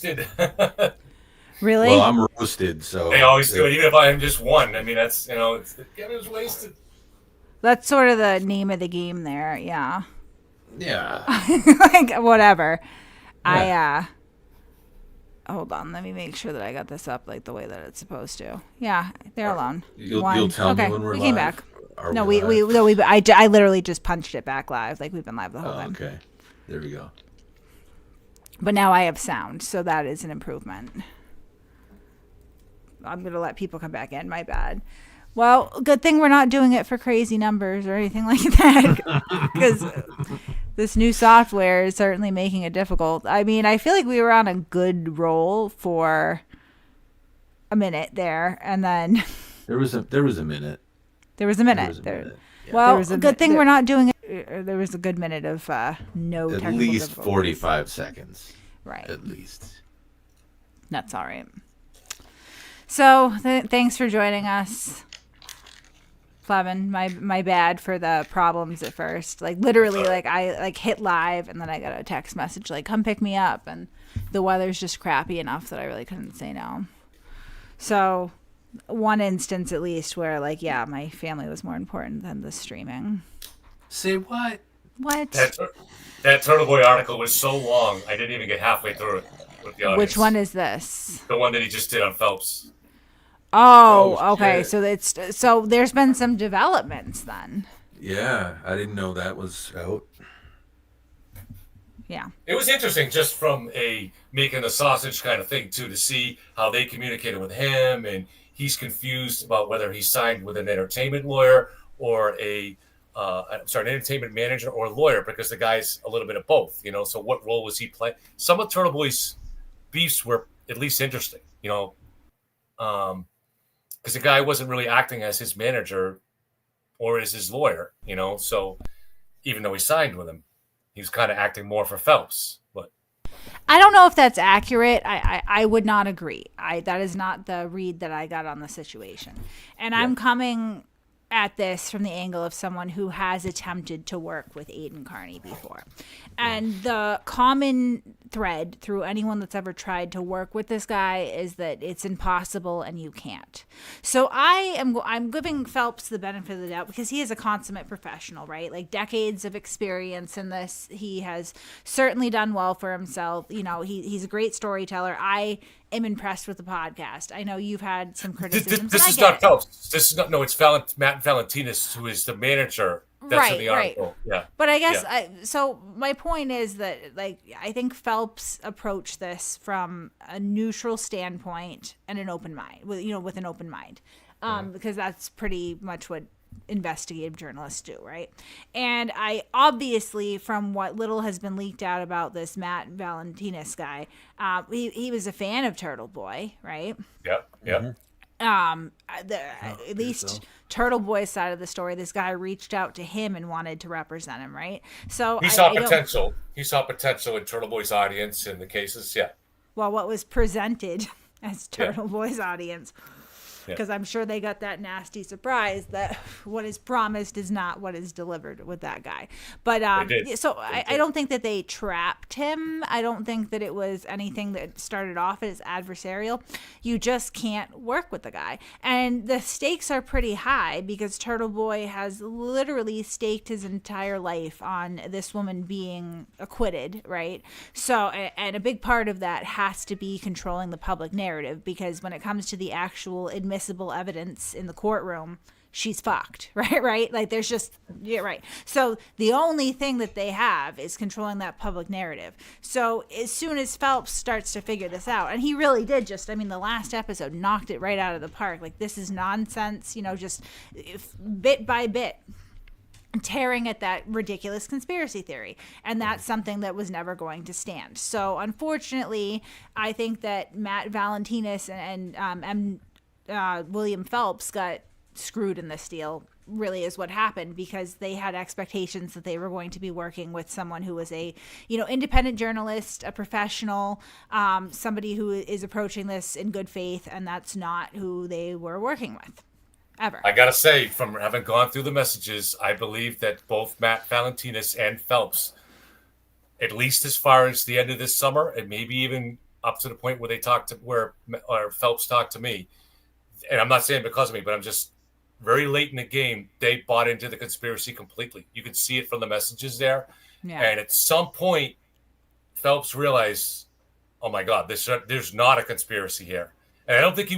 roasted. Really? Well, I'm roasted, so They always do it, even if I am just one. I mean, that's, it's Kevin's wasted. That's sort of the name of the game there. Yeah. yeah. Like, whatever. Yeah. Hold on. Let me make sure that I got this up like the way that it's supposed to. Yeah, they're alone. You'll tell me when we're we live? came back. Are No, we live? I literally just punched it back live. Like, we've been live the whole time. Okay. There we go. But now I have sound, so that is an improvement. I'm going to let people come back in. My bad. Well, good thing we're not doing it for crazy numbers or anything like that. Because this new software is certainly making it difficult. I mean, I feel like we were on a good roll for a minute there. And then... There was a minute. There was a minute. Yeah. Well, good thing we're not doing it. There was a good minute of no technical At least difficulties. 45 seconds. Right. At least. That's all right. So, thanks for joining us. Flevin, my bad for the problems at first. Like, literally, like, I hit live and then I got a text message like, come pick me up. And the weather's just crappy enough that I really couldn't say no. So, one instance at least where, like, yeah, my family was more important than the streaming. Say what? What? That Turtleboy article was so long, I didn't even get halfway through it with the audience. Which one is this? The one that he just did on Phelps. Oh, okay. Shit. So there's been some developments then. Yeah, I didn't know that was out. Yeah. It was interesting just from a making the sausage kind of thing, too, to see how they communicated with him. And he's confused about whether he signed with an entertainment lawyer or an entertainment manager or a lawyer, because the guy's a little bit of both, So what role was he playing? Some of Turtleboy's beefs were at least interesting, because the guy wasn't really acting as his manager or as his lawyer, So even though he signed with him, he was kind of acting more for Phelps. But I don't know if that's accurate. I would not agree. That is not the read that I got on the situation. And I'm coming at this from the angle of someone who has attempted to work with Aiden Carney before. And the common thread through anyone that's ever tried to work with this guy is that it's impossible and you can't. So I'm giving Phelps the benefit of the doubt because he is a consummate professional, right? Like, decades of experience in this. He has certainly done well for himself. He's a great storyteller. I am impressed with the podcast. I know you've had some criticisms. This is not Phelps. This is not. No, it's Matt Valentinus, who is the manager. That's in the article. Right. Yeah. But I guess so my point is that, like, I think Phelps approached this from a neutral standpoint and an open mind, with an open mind, because that's pretty much what investigative journalists do, right? And I obviously, from what little has been leaked out about this Matt Valentinus guy, he was a fan of Turtleboy, right? Yep. Yep. Mm-hmm. At least Turtleboy's side of the story, this guy reached out to him and wanted to represent him, right? So he saw potential. He saw potential in Turtleboy's audience in the cases. Yeah. Well, what was presented as Turtleboy's audience, because I'm sure they got that nasty surprise that what is promised is not what is delivered with that guy. But I don't think that they trapped him. I don't think that it was anything that started off as adversarial. You just can't work with the guy. And the stakes are pretty high because Turtleboy has literally staked his entire life on this woman being acquitted, right? So, and a big part of that has to be controlling the public narrative, because when it comes to the actual admissible evidence in the courtroom, she's fucked, right? Like, there's just, right. So the only thing that they have is controlling that public narrative. So as soon as Phelps starts to figure this out, and he really did the last episode knocked it right out of the park. Like, this is nonsense, just bit by bit tearing at that ridiculous conspiracy theory. And that's something that was never going to stand. So unfortunately, I think that Matt Valentinus and William Phelps got screwed in this deal, really is what happened, because they had expectations that they were going to be working with someone who was a independent journalist, a professional, somebody who is approaching this in good faith, and that's not who they were working with ever. I gotta say, from having gone through the messages, I believe that both Matt Valentinus and Phelps, at least as far as the end of this summer and maybe even up to the point where they talked to where or Phelps talked to me, and I'm not saying because of me, but I'm just very late in the game. They bought into the conspiracy completely. You could see it from the messages there, and at some point, Phelps realized, oh my God, there's not a conspiracy here. And I don't think he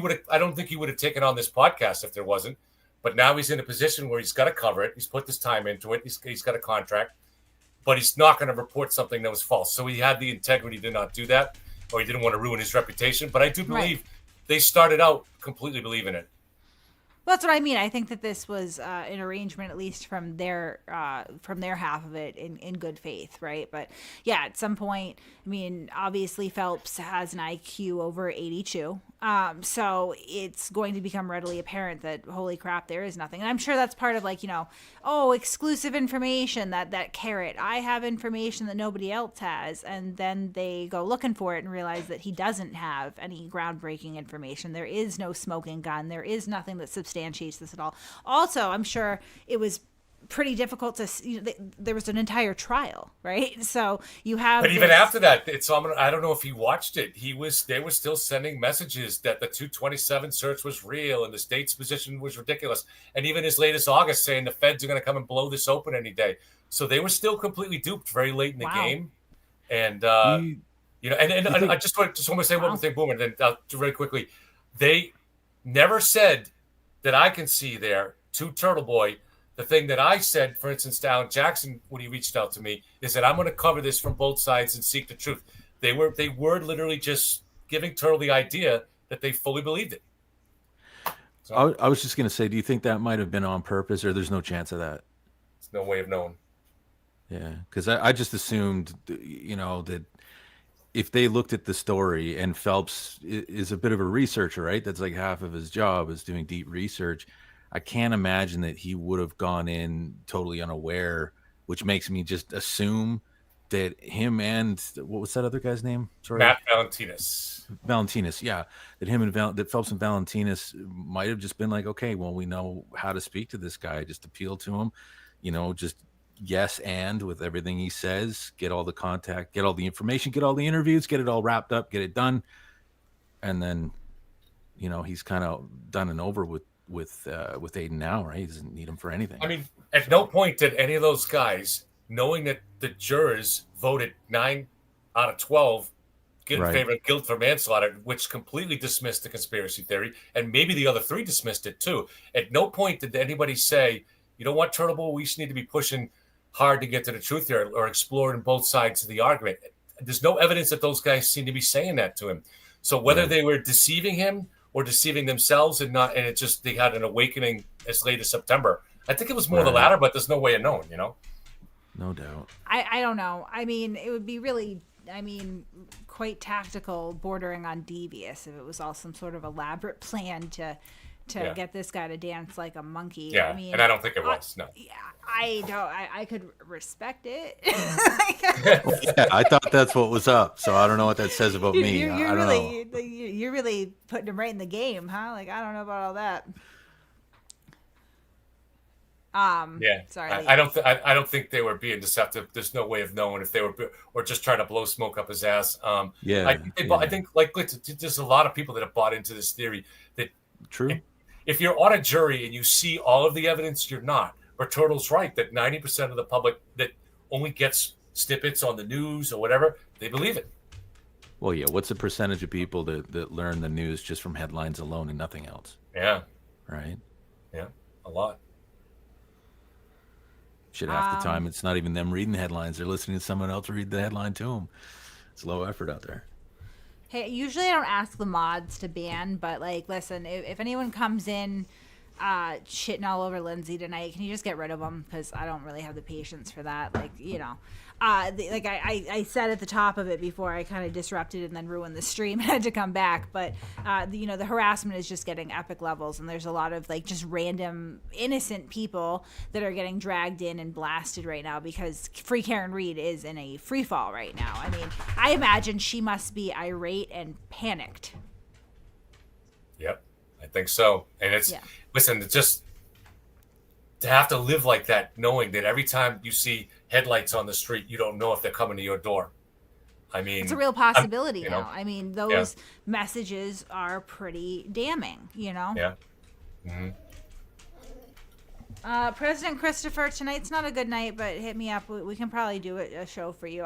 would have taken on this podcast if there wasn't. But now he's in a position where he's got to cover it. He's put this time into it. He's got a contract, but he's not going to report something that was false. So he had the integrity to not do that, or he didn't want to ruin his reputation. But I do believe they started out completely believing it. Well, that's what I mean. I think that this was an arrangement, at least from their half of it, in good faith, right? But yeah, at some point, I mean, obviously Phelps has an IQ over 82, so it's going to become readily apparent that holy crap, there is nothing. And I'm sure that's part of exclusive information, that carrot. I have information that nobody else has, and then they go looking for it and realize that he doesn't have any groundbreaking information. There is no smoking gun. There is nothing that substantiates this at all. Also, I'm sure it was pretty difficult to there was an entire trial, right? So you have but even after that, I don't know if he watched it. They were still sending messages that the 227 search was real and the state's position was ridiculous, and even as late as August saying the feds are going to come and blow this open any day. So they were still completely duped very late in the game. And I just want to say one more thing, Boomer, and then very quickly, they never said that I can see there to Turtleboy. The thing that I said, for instance, to Alan Jackson when he reached out to me, is that I'm going to cover this from both sides and seek the truth. They were literally just giving Turtle the idea that they fully believed it. So, I was just going to say, do you think that might have been on purpose, or there's no chance of that? There's no way of knowing. Yeah, because I just assumed, that if they looked at the story, and Phelps is a bit of a researcher, right? That's like half of his job is doing deep research. I can't imagine that he would have gone in totally unaware, which makes me just assume that him and what was that other guy's name? Sorry, Matt Valentinus. Yeah, that Phelps and Valentinus might have just been like, okay, well, we know how to speak to this guy. Just appeal to him, just yes and with everything he says. Get all the contact, get all the information, get all the interviews, get it all wrapped up, get it done, and then he's kind of done and over with Aiden now, right? He doesn't need him for anything. I mean, at no point did any of those guys, knowing that the jurors voted 9 out of 12 in favor of guilt for manslaughter, which completely dismissed the conspiracy theory, and maybe the other 3 dismissed it too. At no point did anybody say, you know what, Turtleboy, we just need to be pushing hard to get to the truth here, or exploring both sides of the argument. There's no evidence that those guys seem to be saying that to him. So whether they were deceiving him or deceiving themselves and it just, they had an awakening as late as September. I think it was more the latter, but there's no way of knowing, No doubt. I don't know. I mean, it would be really, quite tactical, bordering on devious, if it was all some sort of elaborate plan to get this guy to dance like a monkey. Yeah, and I don't think it was. No. Yeah, I could respect it. Yeah, I thought that's what was up. So I don't know what that says about me. You're really putting him right in the game, huh? Like, I don't know about all that. Sorry. I don't think they were being deceptive. There's no way of knowing if they were, or just trying to blow smoke up his ass. I think there's a lot of people that have bought into this theory that true. If you're on a jury and you see all of the evidence, you're not. But Turtle's right that 90% of the public that only gets snippets on the news or whatever, they believe it. Well, yeah. What's the percentage of people that learn the news just from headlines alone and nothing else? Yeah. Right. Yeah. A lot. Shit, half the time it's not even them reading the headlines. They're listening to someone else read the headline to them. It's low effort out there. Hey, usually I don't ask the mods to ban, but listen, if anyone comes in shitting all over Lindsay tonight, can you just get rid of them? Because I don't really have the patience for that. I said at the top of it before I kind of disrupted and then ruined the stream and had to come back. But the harassment is just getting epic levels, and there's a lot of just random innocent people that are getting dragged in and blasted right now because Free Karen Reed is in a free fall right now. I mean, I imagine she must be irate and panicked. Yep, I think so. And listen, it's just to have to live like that, knowing that every time you see headlights on the street, you don't know if they're coming to your door. I mean, it's a real possibility you now. know, I mean, those messages are pretty damning, Yeah. Mm-hmm. President Christopher, tonight's not a good night, but hit me up. We can probably do a show for you.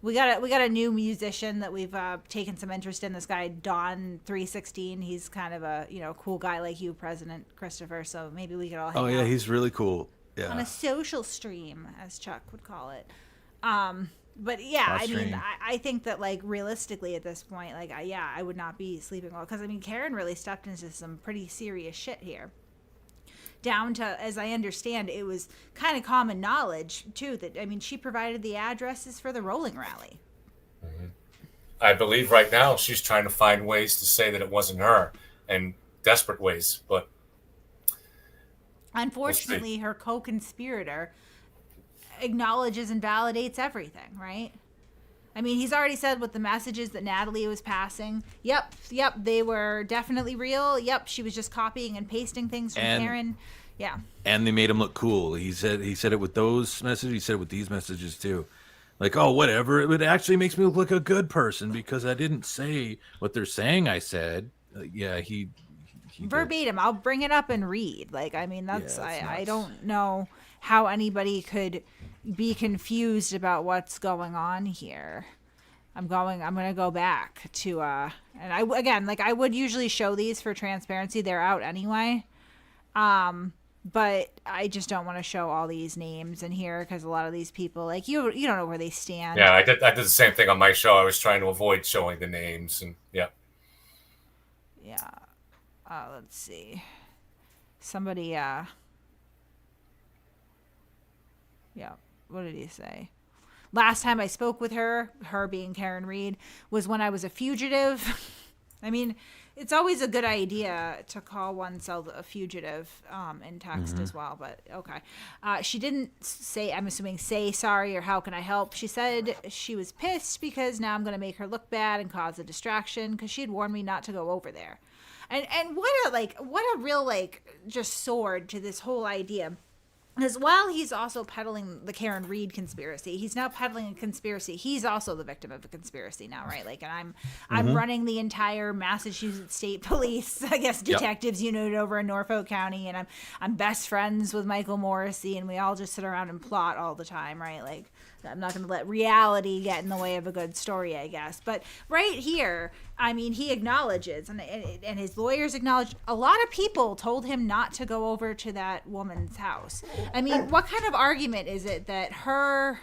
We got a new musician that we've taken some interest in. This guy Don 316. He's kind of a cool guy like you, President Christopher. So maybe we could all hang Oh yeah, out he's really cool. on Yeah. a social stream, as Chuck would call it. But yeah, Hot I mean, stream. I think that like realistically at this point, like I would not be sleeping well because I mean Karen really stepped into some pretty serious shit here. Down to, as I understand, it was kind of common knowledge too that I mean she provided the addresses for the rolling rally. Mm-hmm. I believe right now she's trying to find ways to say that it wasn't her, and desperate ways, but unfortunately, her co-conspirator acknowledges and validates everything, right? I mean, he's already said with the messages that Natalie was passing. Yep, they were definitely real. Yep, she was just copying and pasting things from Karen. Yeah. And they made him look cool. He said it with those messages. He said it with these messages too. Like, oh, whatever. It actually makes me look like a good person because I didn't say what they're saying I said. Yeah, he verbatim. I'll bring it up and read. Like, I mean, that's I don't know how anybody could be confused about what's going on here. I'm gonna go back to and I would usually show these for transparency. They're out anyway. But I just don't want to show all these names in here because a lot of these people, like you don't know where they stand. Yeah, I did the same thing on my show. I was trying to avoid showing the names, and yeah. Let's see. Somebody, what did he say? Last time I spoke with her being Karen Reed, was when I was a fugitive. I mean, it's always a good idea to call oneself a fugitive in text as well, but okay. She didn't say, I'm assuming, say sorry or how can I help. She said she was pissed because now I'm going to make her look bad and cause a distraction because she had warned me not to go over there. And what a real just sword to this whole idea. Because while he's also peddling the Karen Reed conspiracy, he's now peddling a conspiracy. He's also the victim of a conspiracy now, right? Like, and I'm running the entire Massachusetts State Police, I guess, detectives unit over in Norfolk County, and I'm best friends with Michael Morrissey, and we all just sit around and plot all the time, right? Like, I'm not going to let reality get in the way of a good story, I guess. But right here, I mean, he acknowledges, and his lawyers acknowledge, a lot of people told him not to go over to that woman's house. I mean, what kind of argument is it that her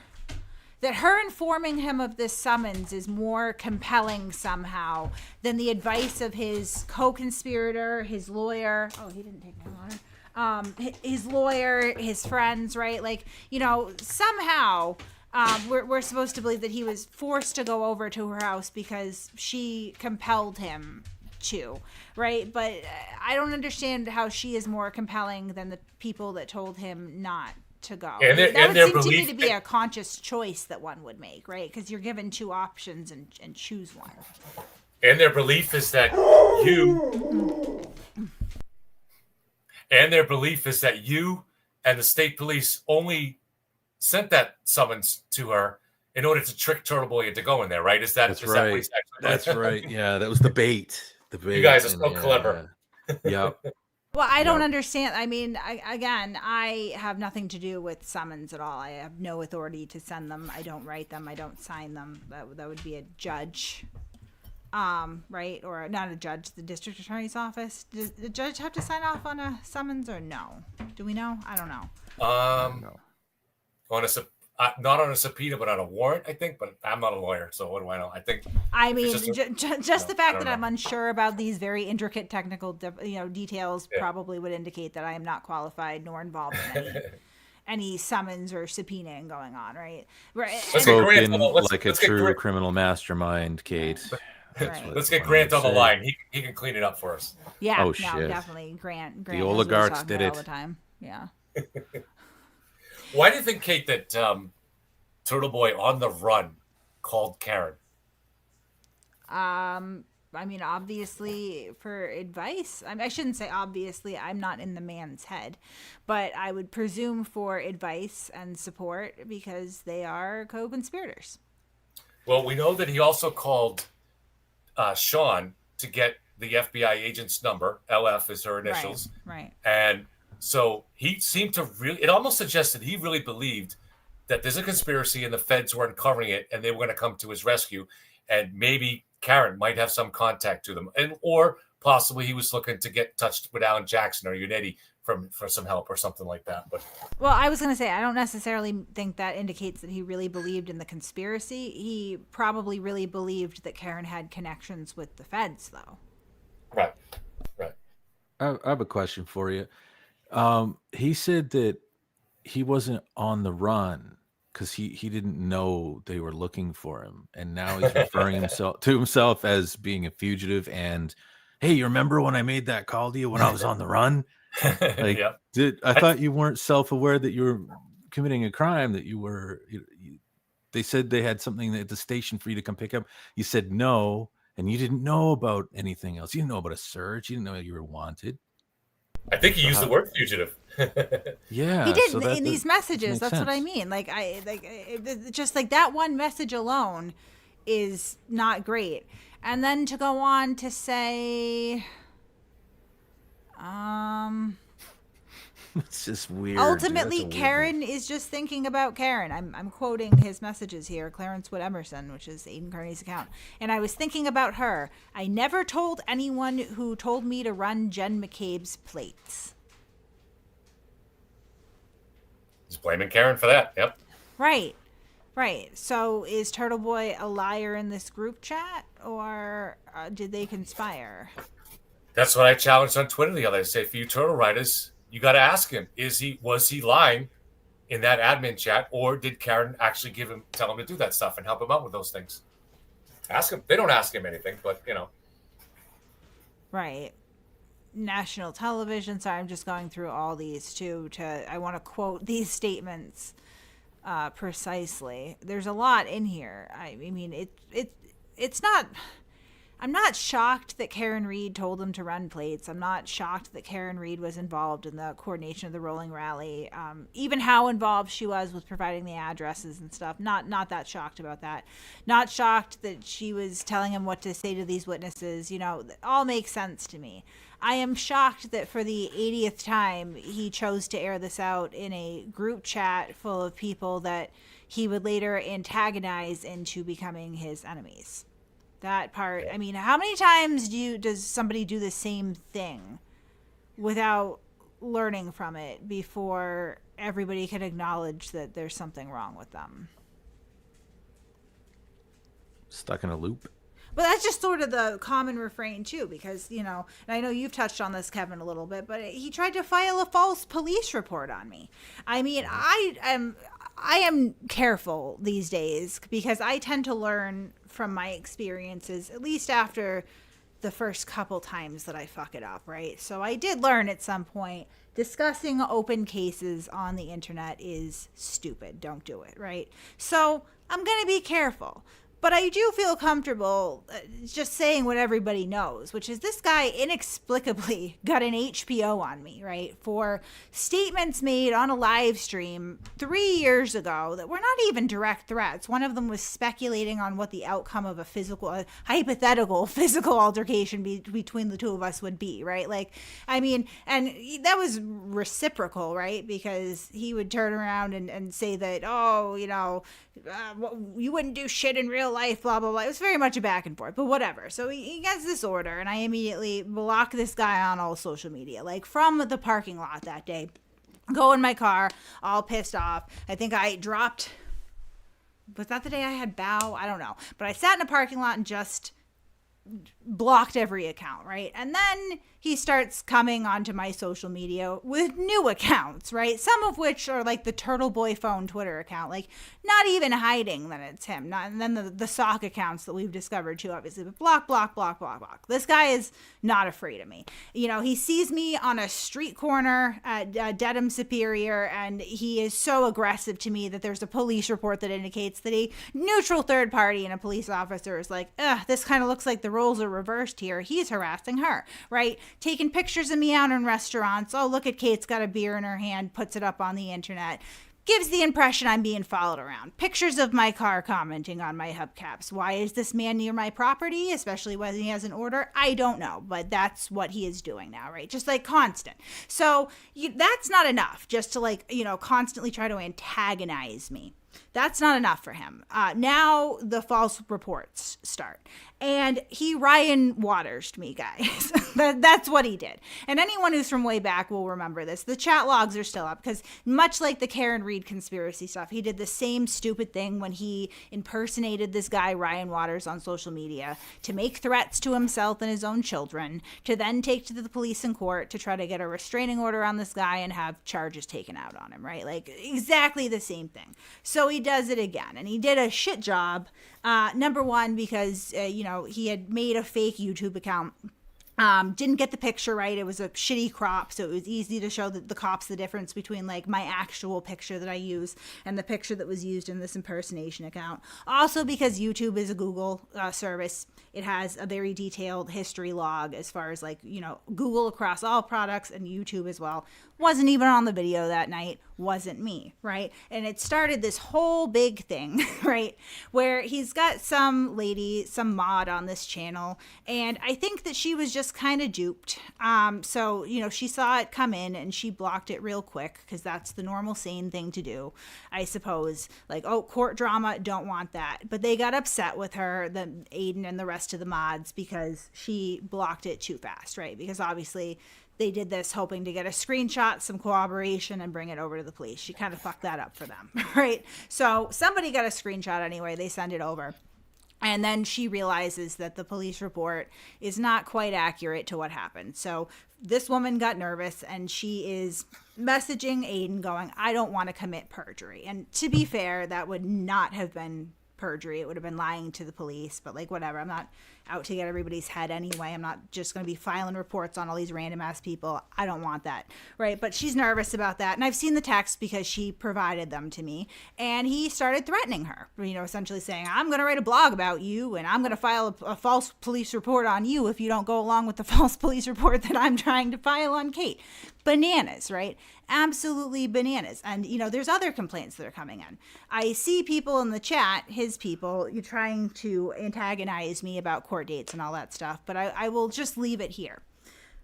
informing him of this summons is more compelling somehow than the advice of his co-conspirator, his lawyer? Oh, he didn't take my water. His lawyer, his friends, right? Like, somehow... we're supposed to believe that he was forced to go over to her house because she compelled him to, right? But I don't understand how she is more compelling than the people that told him not to go. That would seem to me to be a conscious choice that one would make, right? Because you're given two options and choose one. And their belief is that you and the state police only sent that summons to her in order to trick Turtleboy into going there, right? That's right. That's right. Yeah, that was the bait. You guys are so clever. Yeah. Well, I don't understand. I mean, I have nothing to do with summons at all. I have no authority to send them. I don't write them. I don't sign them. That would be a judge, right? Or not a judge, the district attorney's office. Does the judge have to sign off on a summons or no? Do we know? I don't know. No. Not on a subpoena, but on a warrant, I think. But I'm not a lawyer, so what do I know? I mean, just the fact that I'm unsure about these very intricate technical, details probably would indicate that I am not qualified nor involved in any summons or subpoenaing going on, right? Spoken like a true criminal mastermind, Kate. Right. Let's get Grant on the line. He can clean it up for us. Yeah. Oh, no, shit. Definitely. Grant. The oligarchs did it all the time. Yeah. Why do you think, Kate, that Turtleboy on the run called Karen? I mean, obviously for advice. I shouldn't say obviously. I'm not in the man's head, but I would presume for advice and support because they are co-conspirators. Well, we know that he also called Sean to get the FBI agent's number. LF is her initials. Right. And so he seemed to really, it almost suggested he really believed that there's a conspiracy and the feds were uncovering it and they were going to come to his rescue. And maybe Karen might have some contact to them. Or possibly he was looking to get touched with Alan Jackson or Unetti for some help or something like that. But well, I was going to say, I don't necessarily think that indicates that he really believed in the conspiracy. He probably really believed that Karen had connections with the feds, though. Right. I have a question for you. He said that he wasn't on the run because he didn't know they were looking for him, and now he's referring himself as being a fugitive. And hey, you remember when I made that call to you when I was on the run? Like, I thought you weren't self-aware that you were committing a crime, that you were. They said they had something at the station for you to come pick up. You said no, and you didn't know about anything else. You didn't know about a search. You didn't know you were wanted. I think he used the word fugitive. Yeah, he did in these messages. That's what I mean. Like just like that one message alone is not great. And then to go on to say, it's just weird. Ultimately, Karen is just thinking about Karen. I'm quoting his messages here. Clarence Wood Emerson, which is Aiden Kearney's account. And I was thinking about her. I never told anyone who told me to run Jen McCabe's plates. He's blaming Karen for that. Yep. Right. So is Turtleboy a liar in this group chat, or did they conspire? That's what I challenged on Twitter the other day. I say, for you Turtle writers, you got to ask him: was he lying in that admin chat, or did Karen actually tell him to do that stuff and help him out with those things? Ask him. They don't ask him anything, but Right. National television. Sorry, I'm just going through all these too. I want to quote these statements precisely. There's a lot in here. I mean, it's not. I'm not shocked that Karen Reed told them to run plates. I'm not shocked that Karen Reed was involved in the coordination of the rolling rally. Even how involved she was with providing the addresses and stuff. Not that shocked about that. Not shocked that she was telling him what to say to these witnesses. You know, it all makes sense to me. I am shocked that for the 80th time he chose to air this out in a group chat full of people that he would later antagonize into becoming his enemies. That part, I mean, how many times does somebody do the same thing without learning from it before everybody can acknowledge that there's something wrong with them? Stuck in a loop. But that's just sort of the common refrain too, because, and I know you've touched on this, Kevin, a little bit, but he tried to file a false police report on me. I mean, I am careful these days because I tend to learn from my experiences, at least after the first couple times that I fuck it up, right? So I did learn at some point discussing open cases on the internet is stupid. Don't do it, right? So I'm going to be careful. But I do feel comfortable just saying what everybody knows, which is this guy inexplicably got an HPO on me, right, for statements made on a live stream 3 years ago that were not even direct threats. One of them was speculating on what the outcome of a hypothetical physical altercation between the two of us would be, right? Like, I mean, and that was reciprocal, right? Because he would turn around and say that, you wouldn't do shit in real life, blah, blah, blah. It was very much a back and forth, but whatever. So he gets this order, and I immediately block this guy on all social media, like from the parking lot that day. Go in my car, all pissed off. I think I dropped, was that the day I had bow? I don't know. But I sat in a parking lot and just blocked every account, right? And then he starts coming onto my social media with new accounts, right? Some of which are like the Turtleboy phone Twitter account, like not even hiding that it's him. And then the sock accounts that we've discovered too, obviously, but block. This guy is not afraid of me. He sees me on a street corner at Dedham Superior, and he is so aggressive to me that there's a police report that indicates that a neutral third party and a police officer is like, this kind of looks like the roles are reversed here. He's harassing her, right? Taking pictures of me out in restaurants. Oh, look at Kate's got a beer in her hand, puts it up on the internet. gives the impression I'm being followed around. Pictures of my car commenting on my hubcaps. Why is this man near my property, especially when he has an order? I don't know, but that's what he is doing now, right? Just like constant. So that's not enough just to like, constantly try to antagonize me. That's not enough for him. Now the false reports start. And he Ryan Waters'd me, guys. That's what he did. And anyone who's from way back will remember this. The chat logs are still up because much like the Karen Reed conspiracy stuff, he did the same stupid thing when he impersonated this guy, Ryan Waters, on social media to make threats to himself and his own children, to then take to the police and court to try to get a restraining order on this guy and have charges taken out on him, right? Like exactly the same thing. So he does it again. And he did a shit job. Number one, because, he had made a fake YouTube account. Didn't get the picture right. It was a shitty crop, so it was easy to show the cops the difference between like my actual picture that I use and the picture that was used in this impersonation account. Also, because YouTube is a Google service, it has a very detailed history log as far as like Google across all products and YouTube as well. Wasn't even on the video that night. Wasn't me, right? And it started this whole big thing, right? Where he's got some lady, some mod on this channel, and I think that she was just kind of duped. So, she saw it come in and she blocked it real quick because that's the normal sane thing to do, I suppose. Like, oh, court drama, don't want that. But they got upset with her, the Aiden and the rest of the mods, because she blocked it too fast, right? Because obviously they did this hoping to get a screenshot, some corroboration, and bring it over to the police. She kind of fucked that up for them, right? So somebody got a screenshot anyway. They send it over. And then she realizes that the police report is not quite accurate to what happened. So this woman got nervous and she is messaging Aiden going, I don't want to commit perjury. And to be fair, that would not have been perjury. It would have been lying to the police, but like whatever. I'm not out to get everybody's head anyway. I'm not just going to be filing reports on all these random ass people. I don't want that, right? But she's nervous about that, and I've seen the texts because she provided them to me, and he started threatening her, essentially saying, I'm going to write a blog about you, and I'm going to file a false police report on you if you don't go along with the false police report that I'm trying to file on Kate. Bananas, right? Absolutely bananas. And, there's other complaints that are coming in. I see people in the chat, his people, trying to antagonize me about court dates and all that stuff, but I will just leave it here.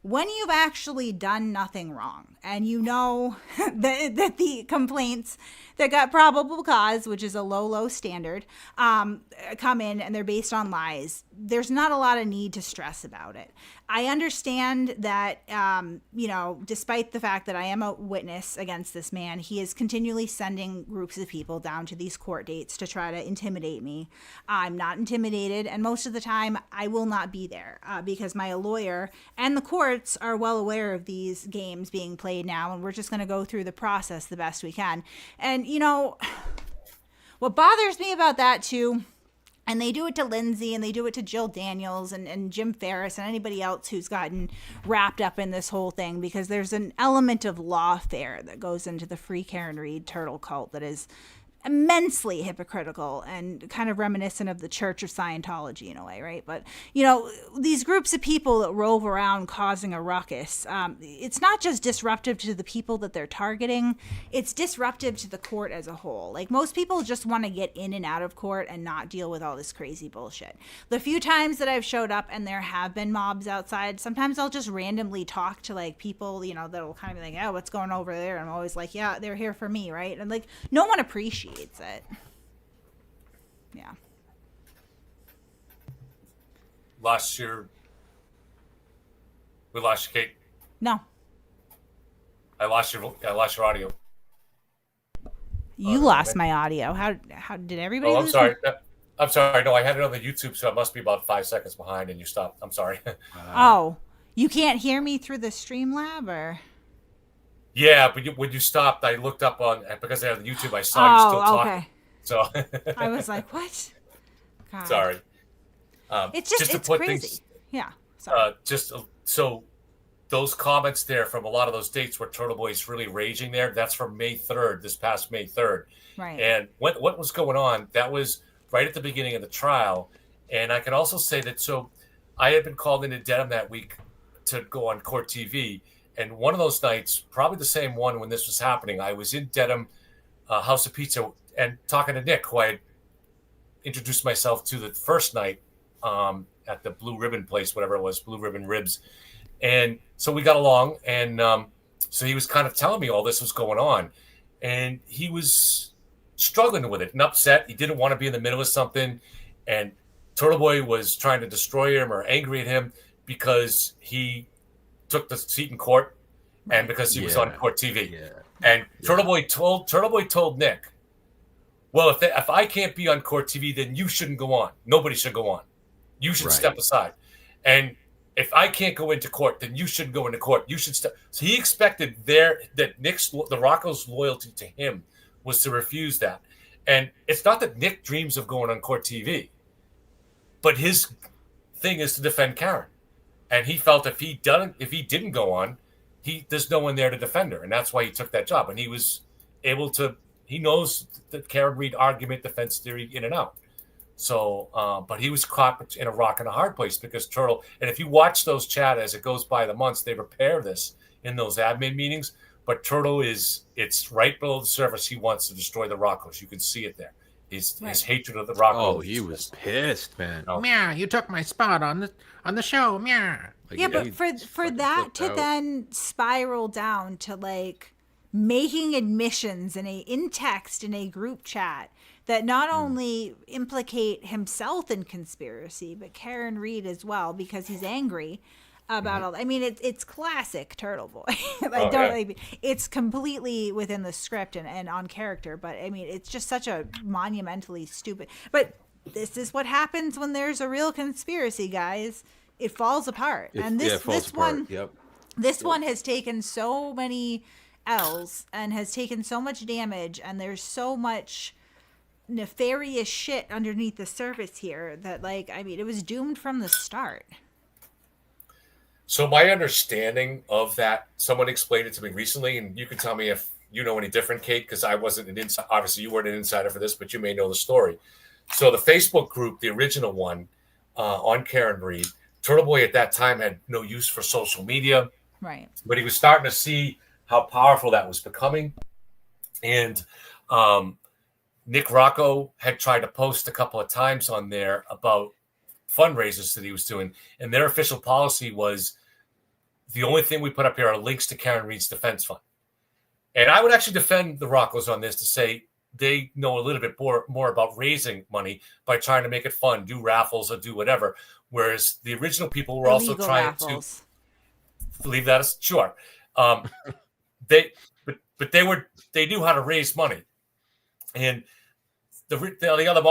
When you've actually done nothing wrong and that the complaints that got probable cause, which is a low standard, come in and they're based on lies, there's not a lot of need to stress about it. I understand that, despite the fact that I am a witness against this man, he is continually sending groups of people down to these court dates to try to intimidate me. I'm not intimidated, and most of the time I will not be there because my lawyer and the courts are well aware of these games being played now, and we're just going to go through the process the best we can. And, what bothers me about that too, and they do it to Lindsay and they do it to Jill Daniels and Jim Ferris and anybody else who's gotten wrapped up in this whole thing, because there's an element of lawfare that goes into the Free Karen Reed turtle cult that is immensely hypocritical and kind of reminiscent of the Church of Scientology in a way, right? But, these groups of people that rove around causing a ruckus, it's not just disruptive to the people that they're targeting, it's disruptive to the court as a whole. Like, most people just want to get in and out of court and not deal with all this crazy bullshit. The few times that I've showed up and there have been mobs outside, sometimes I'll just randomly talk to, like, people, that'll kind of be like, oh, what's going over there? And I'm always like, yeah, they're here for me, right? And, like, no one appreciates it. Yeah. We lost your Kate. No. I lost your audio. You lost my audio. How did everybody? Oh, I'm sorry. I'm sorry. No, I had it on the YouTube, so it must be about 5 seconds behind, and you stopped. I'm sorry. Oh, you can't hear me through the Streamlab, or? Yeah, but when you stopped, I looked up because I have the YouTube. I saw you still talking. Okay. So I was like, "What?" God. Sorry. It's just to it's put crazy. Things, yeah. Sorry. So those comments there from a lot of those dates where Turtleboy is really raging there. That's from May 3rd, this past May 3rd. Right. And what was going on? That was right at the beginning of the trial. And I can also say that I had been called into Dedham that week to go on court TV. And one of those nights, probably the same one when this was happening, I was in Dedham House of Pizza and talking to Nick, who I had introduced myself to the first night at the Blue Ribbon place, whatever it was, Blue Ribbon Ribs. And so we got along, and so he was kind of telling me all this was going on, and he was struggling with it and upset. He didn't want to be in the middle of something, and Turtleboy was trying to destroy him or angry at him because he took the seat in court and because he was on court TV. Yeah. And Turtleboy told Nick, well, if I can't be on court TV, then you shouldn't go on. Nobody should go on. You should step aside. And if I can't go into court, then you shouldn't go into court. You should step. So he expected the Rocco's loyalty to him was to refuse that. And it's not that Nick dreams of going on court TV, but his thing is to defend Karen. And he felt if he didn't go on, there's no one there to defend her, and that's why he took that job. And he was able to. He knows the Karen Reed argument, defense theory, in and out. So, but he was caught in a rock and a hard place because Turtle. And if you watch those chat as it goes by the months, they repair this in those admin meetings. But Turtle it's right below the surface. He wants to destroy the Roccos. You can see it there. His hatred of the Roccos. Oh, he was pissed, man. Oh. Meow, you took my spot on the show. Meow. Like, yeah, but for that to then spiral down to like making admissions in text in a group chat that not only implicate himself in conspiracy, but Karen Reed as well, because he's angry about all. I mean, it's classic Turtleboy. It's completely within the script and on character, but I mean, it's just such a monumentally stupid. But this is what happens when there's a real conspiracy, guys. It falls apart, and this one has taken so many L's and has taken so much damage, and there's so much nefarious shit underneath the surface here that, like, I mean, it was doomed from the start. So my understanding of that, someone explained it to me recently, and you can tell me if you know any different, Kate, because I wasn't an insider. Obviously, you weren't an insider for this, but you may know the story. So the Facebook group, the original one, on Karen Reed, Turtleboy at that time had no use for social media. Right. But he was starting to see how powerful that was becoming. And Nick Rocco had tried to post a couple of times on there about fundraisers that he was doing. And their official policy was the only thing we put up here are links to Karen Reed's defense fund. And I would actually defend the Roccos on this to say they know a little bit more about raising money by trying to make it fun, do raffles or do whatever. Whereas the original people were also trying raffles. To leave that as sure. They knew how to raise money. And the other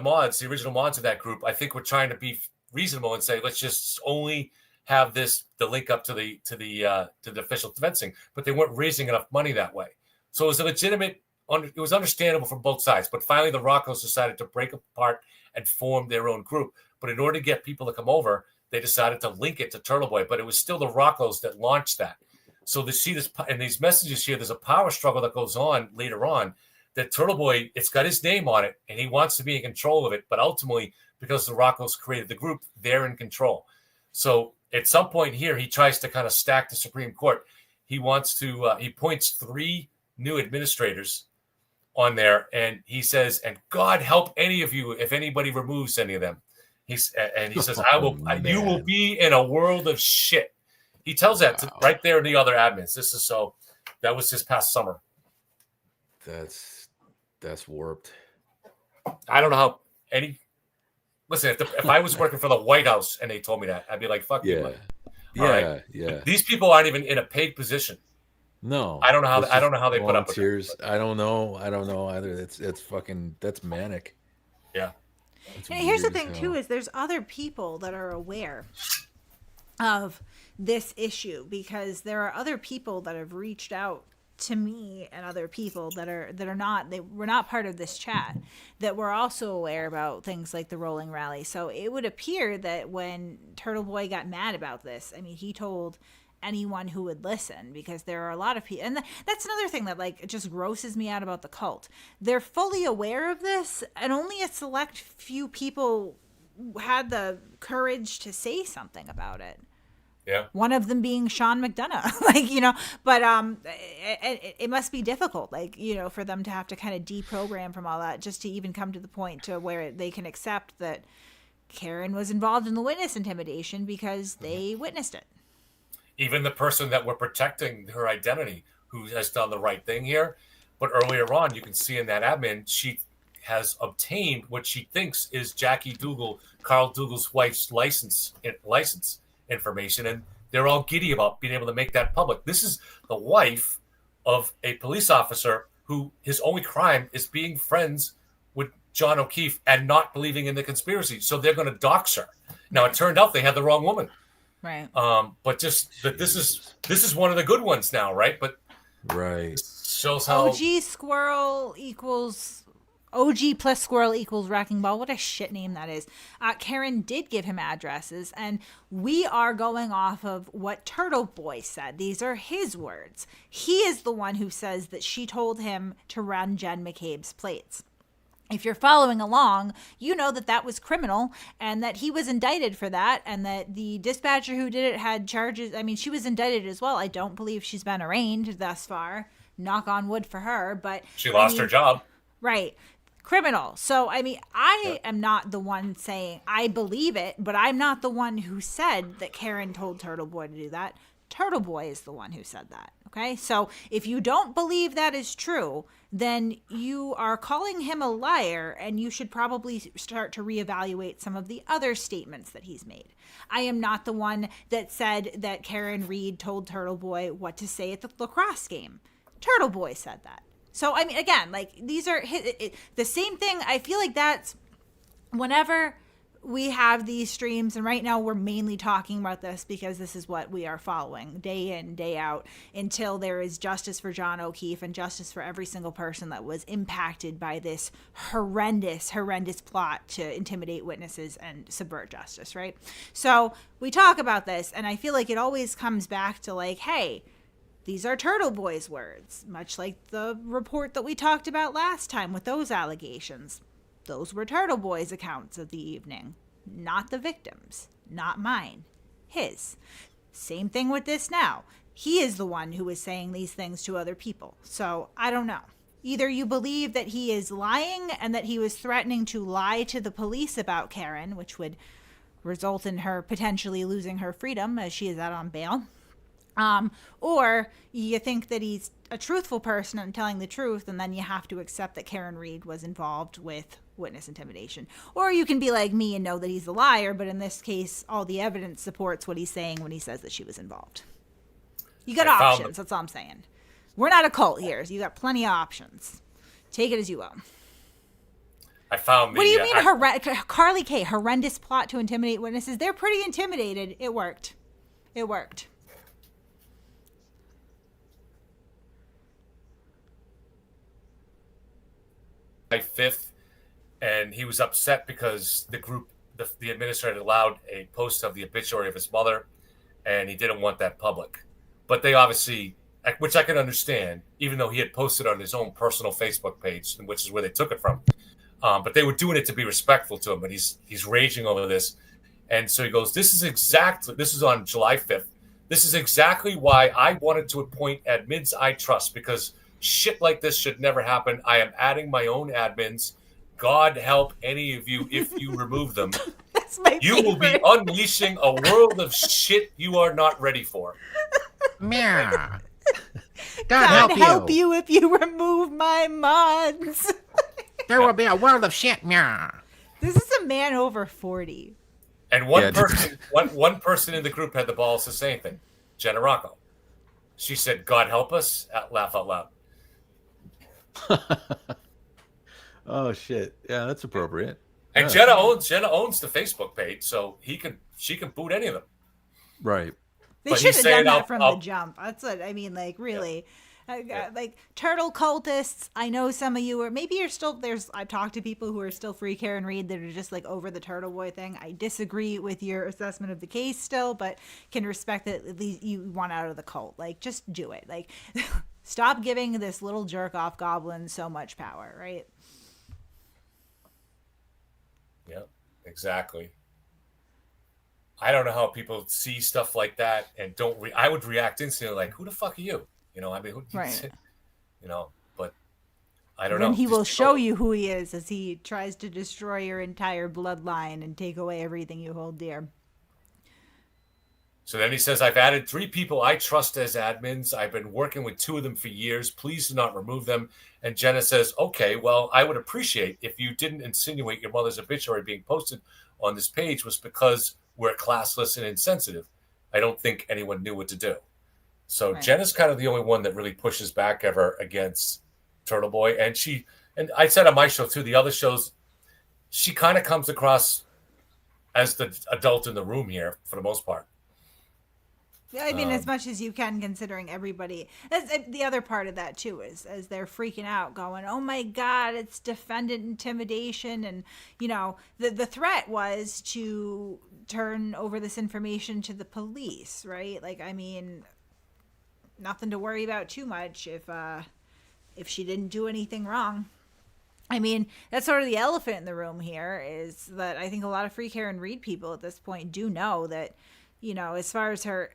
mods, the original mods of that group, I think were trying to be reasonable and say, let's just only have the link up to the official fencing, but they weren't raising enough money that way. So it was a legitimate. It was understandable from both sides. But finally, the Roccos decided to break apart and form their own group. But in order to get people to come over, they decided to link it to Turtleboy. But it was still the Roccos that launched that. So to see this in these messages here, there's a power struggle that goes on later on. That Turtleboy, it's got his name on it, and he wants to be in control of it. But ultimately, because the Roccos created the group, they're in control. So at some point here, he tries to kind of stack the Supreme Court. He wants to. He points 3 new administrators on there, and he says, "And God help any of you if anybody removes any of them." He says, "I will. You will be in a world of shit." He tells that right there in the other admins. That was this past summer. That's warped. I don't know how any. Listen, if I was working for the White House and they told me that, I'd be like, "Fuck you." Yeah. These people aren't even in a paid position. No, I don't know how they put up with it. I don't know either. That's manic. Yeah. And here's the thing too: is there's other people that are aware of this issue, because there are other people that have reached out to me and other people that were not part of this chat that were also aware about things like the rolling rally. So it would appear that when Turtleboy got mad about this, I mean, he told anyone who would listen, because there are a lot of people, and that's another thing that like just grosses me out about the cult. They're fully aware of this, and only a select few people had the courage to say something about it. Yeah. One of them being Sean McDonough, but it must be difficult, for them to have to kind of deprogram from all that just to even come to the point to where they can accept that Karen was involved in the witness intimidation because they witnessed it. Even the person that we're protecting her identity, who has done the right thing here. But earlier on, you can see in that admin, she has obtained what she thinks is Jackie Dougal, Carl Dougal's wife's license information, and they're all giddy about being able to make that public. This is the wife of a police officer who his only crime is being friends with John O'Keefe and not believing in the conspiracy. So they're going to dox her. Now, it turned out they had the wrong woman. Right. But this is one of the good ones now, right? But right, shows how OG plus squirrel equals wrecking ball. What a shit name that is. Karen did give him addresses, and we are going off of what Turtleboy said. These are his words. He is the one who says that she told him to run Jen McCabe's plates. If you're following along, you know that that was criminal and that he was indicted for that, and that the dispatcher who did it had charges. I mean, she was indicted as well. I don't believe she's been arraigned thus far. Knock on wood for her, but she lost her job. Right. Criminal. So, I mean, I am not the one saying I believe it, but I'm not the one who said that Karen told Turtleboy to do that. Turtleboy is the one who said that. Okay. So if you don't believe that is true, then you are calling him a liar, and you should probably start to reevaluate some of the other statements that he's made. I am not the one that said that Karen Reed told Turtleboy what to say at the lacrosse game. Turtleboy said that. So, I mean, again, these are the same thing. I feel like that's whenever we have these streams, and right now we're mainly talking about this because this is what we are following day in, day out, until there is justice for John O'Keefe and justice for every single person that was impacted by this horrendous plot to intimidate witnesses and subvert justice, right? So we talk about this, and I feel like it always comes back to hey, these are Turtleboy's words, much like the report that we talked about last time with those allegations. Those were Turtleboy's accounts of the evening, not the victim's, not mine, his. Same thing with this now. He is the one who is saying these things to other people. So I don't know. Either you believe that he is lying and that he was threatening to lie to the police about Karen, which would result in her potentially losing her freedom as she is out on bail. Or you think that he's a truthful person and telling the truth, and then you have to accept that Karen Reed was involved with witness intimidation. Or you can be like me and know that he's a liar, but in this case, all the evidence supports what he's saying when he says that she was involved. You got options, that's all I'm saying. We're not a cult here, so you got plenty of options. Take it as you will. I found What do you mean, Carly K, horrendous plot to intimidate witnesses? They're pretty intimidated. It worked. It worked. July 5th, and he was upset because the administrator allowed a post of the obituary of his mother, and he didn't want that public. But they obviously, which I can understand, even though he had posted on his own personal Facebook page, which is where they took it from. But they were doing it to be respectful to him, and he's raging over this. And so he goes, this is on July 5th. This is exactly why I wanted to appoint admins I trust, because shit like this should never happen. I am adding my own admins. God help any of you if you remove them. That's my favorite. You will be unleashing a world of shit you are not ready for. Meow. God help you if you remove my mods. There will be a world of shit. Meow. This is a man over 40. And one person in the group had the balls to say anything. Jenna Rocco. She said, God help us, laugh out loud. Oh shit! Yeah, that's appropriate. And Jenna owns the Facebook page, so she can boot any of them. Right. They should have done that from the jump. That's what I mean. Really, like turtle cultists. I know some of you are. Maybe you're still. I've talked to people who are still free Karen Reed that are just over the Turtleboy thing. I disagree with your assessment of the case still, but can respect that at least you want out of the cult. Just do it. Stop giving this little jerk off goblin so much power, right? Yeah, exactly. I don't know how people see stuff like that and don't. I would react instantly, like, "Who the fuck are you?" I mean, Right. But I don't Then know. he These will show people. you who he is as he tries to destroy your entire bloodline and take away everything you hold dear. So then he says, I've added 3 people I trust as admins. I've been working with 2 of them for years. Please do not remove them. And Jenna says, okay, well, I would appreciate if you didn't insinuate your mother's obituary being posted on this page was because we're classless and insensitive. I don't think anyone knew what to do. So Right. Jenna's kind of the only one that really pushes back ever against Turtleboy. And I said on my show too, the other shows, she kind of comes across as the adult in the room here for the most part. Yeah, I mean, as much as you can, considering everybody. That's the other part of that too, is as they're freaking out, going, "Oh my God, it's defendant intimidation!" And the threat was to turn over this information to the police, right? Like, I mean, nothing to worry about too much if she didn't do anything wrong. I mean, that's sort of the elephant in the room here, is that I think a lot of Free Karen Reed people at this point do know that, as far as her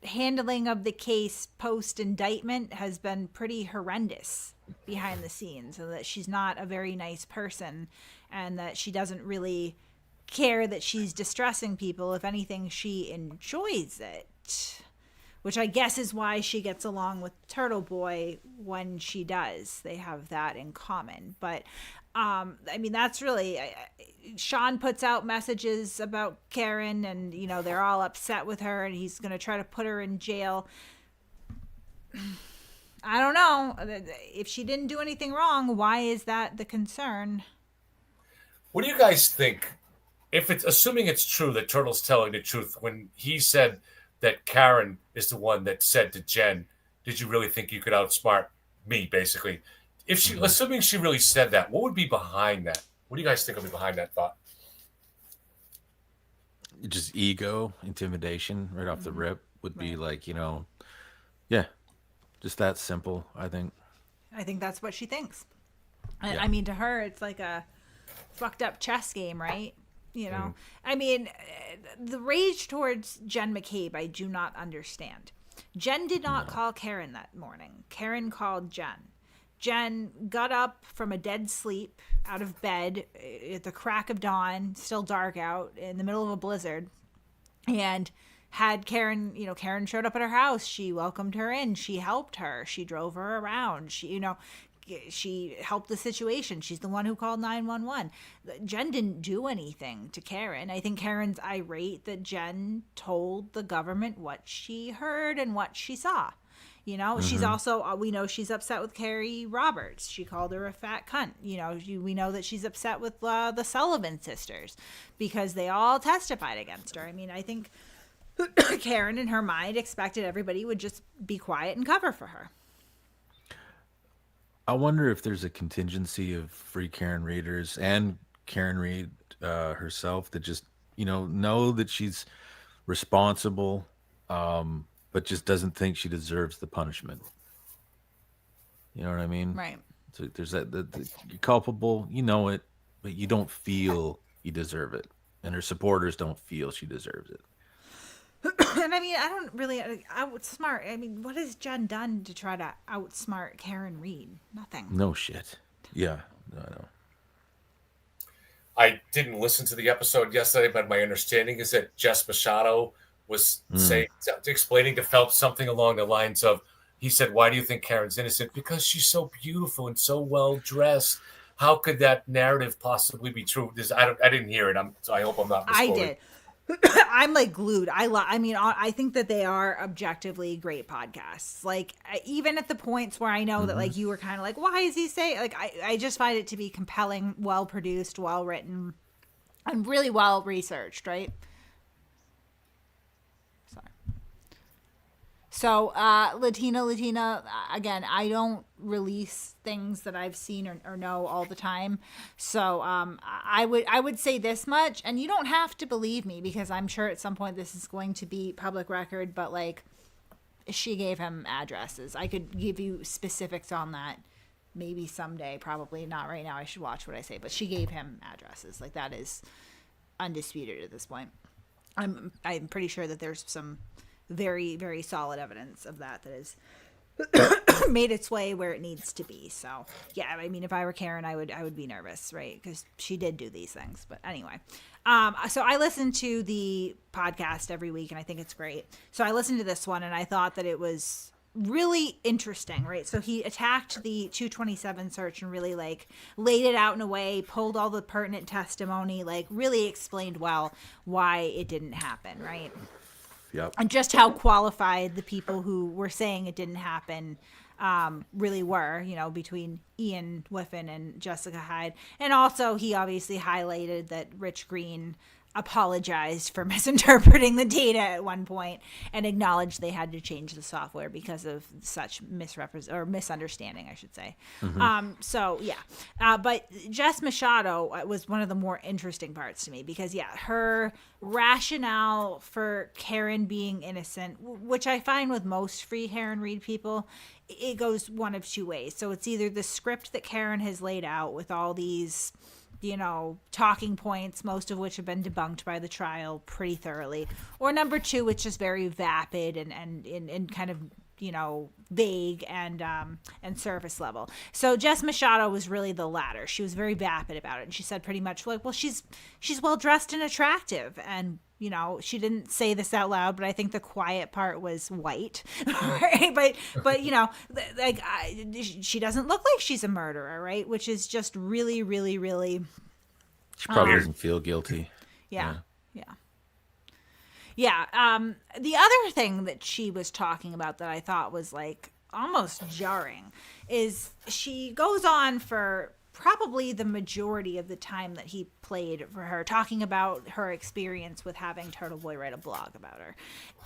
handling of the case post indictment has been pretty horrendous behind the scenes, and that she's not a very nice person, and that she doesn't really care that she's distressing people. If anything, she enjoys it, which I guess is why she gets along with Turtleboy when she does. They have that in common. But I mean, that's really Sean puts out messages about Karen, and they're all upset with her, and he's going to try to put her in jail. I don't know if she didn't do anything wrong. Why is that the concern? What do you guys think? If it's assuming it's true that Turtle's telling the truth when he said that Karen is the one that said to Jen, "Did you really think you could outsmart me?" Basically, if she, assuming she really said that, what would be behind that? What do you guys think would be behind that thought? Just ego, intimidation, right off the rip would be like, yeah, just that simple. I think. I think that's what she thinks. Yeah. I mean, to her, it's like a fucked up chess game, right? I mean, the rage towards Jen McCabe, I do not understand. Jen did not call Karen that morning. Karen called Jen. Jen got up from a dead sleep out of bed at the crack of dawn, still dark out, in the middle of a blizzard, and had Karen, Karen showed up at her house. She welcomed her in. She helped her. She drove her around. She helped the situation. She's the one who called 911. Jen didn't do anything to Karen. I think Karen's irate that Jen told the government what she heard and what she saw. She's also, we know she's upset with Carrie Roberts. She called her a fat cunt. We know that she's upset with the Sullivan sisters because they all testified against her. I mean, I think Karen in her mind expected everybody would just be quiet and cover for her. I wonder if there's a contingency of Free Karen readers and Karen Reed herself that just, know that she's responsible, but just doesn't think she deserves the punishment. You know what I mean? Right. So there's that, you're culpable, you know it, but you don't feel you deserve it. And her supporters don't feel she deserves it. And I mean, I don't really outsmart. I mean, what has Jen done to try to outsmart Karen Reed? Nothing. No shit. Yeah, I know. I didn't listen to the episode yesterday, but my understanding is that Jess Machado was explaining to Phelps something along the lines of, he said, "Why do you think Karen's innocent?" "Because she's so beautiful and so well dressed. How could that narrative possibly be true?" I didn't hear it. So I hope I'm not misquoting. I did. I'm like glued. I mean, I think that they are objectively great podcasts. Like, even at the points where I know that, like, you were kind of like, why is he saying, like, I just find it to be compelling, well produced, well written, and really well researched, right? Sorry. So, Latina, again, I don't release things that I've seen or know all the time. So, I would say this much, and you don't have to believe me because I'm sure at some point this is going to be public record, but like, she gave him addresses. I could give you specifics on that maybe someday, probably not right now. I should watch what I say, but she gave him addresses. Like, that is undisputed at this point. I'm pretty sure that there's some very, very solid evidence of that is made its way where it needs to be. So yeah, I mean, if I were Karen, I would be nervous, right? Because she did do these things. But anyway, so I listen to the podcast every week, and I think it's great. So I listened to this one, and I thought that it was really interesting, right? So he attacked the 227 search and really like laid it out in a way, pulled all the pertinent testimony, like really explained well why it didn't happen, right? Yep. And just how qualified the people who were saying it didn't happen really were, between Ian Whiffen and Jessica Hyde. And also he obviously highlighted that Rich Green apologized for misinterpreting the data at one point and acknowledged they had to change the software because of such misunderstanding, I should say. So yeah, but Jess Machado was one of the more interesting parts to me because her rationale for Karen being innocent, which I find with most free Karen Reed people, it goes one of two ways. So it's either the script that Karen has laid out with all these talking points, most of which have been debunked by the trial pretty thoroughly. Or number two, it's just very vapid and kind of, vague and surface level. So Jess Machado was really the latter. She was very vapid about it. And she said pretty much like, well, she's well dressed and attractive. And, she didn't say this out loud, but I think the quiet part was white. Right? But she doesn't look like she's a murderer, right? Which is just really, really, really. She probably doesn't feel guilty. Yeah. The other thing that she was talking about that I thought was like almost jarring is she goes on for probably the majority of the time that he played for her, talking about her experience with having Turtleboy write a blog about her.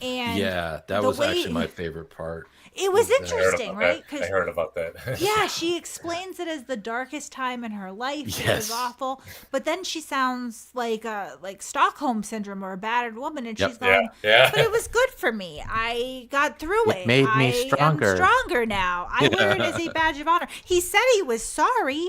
And yeah, that was actually my favorite part. It was interesting, right? I heard about that. Yeah, she explains it as the darkest time in her life. Yes. It was awful. But then she sounds like Stockholm syndrome or a battered woman, and she's going, but it was good for me. I got through it. It made me stronger. I'm stronger now. I wear it as a badge of honor. He said he was sorry.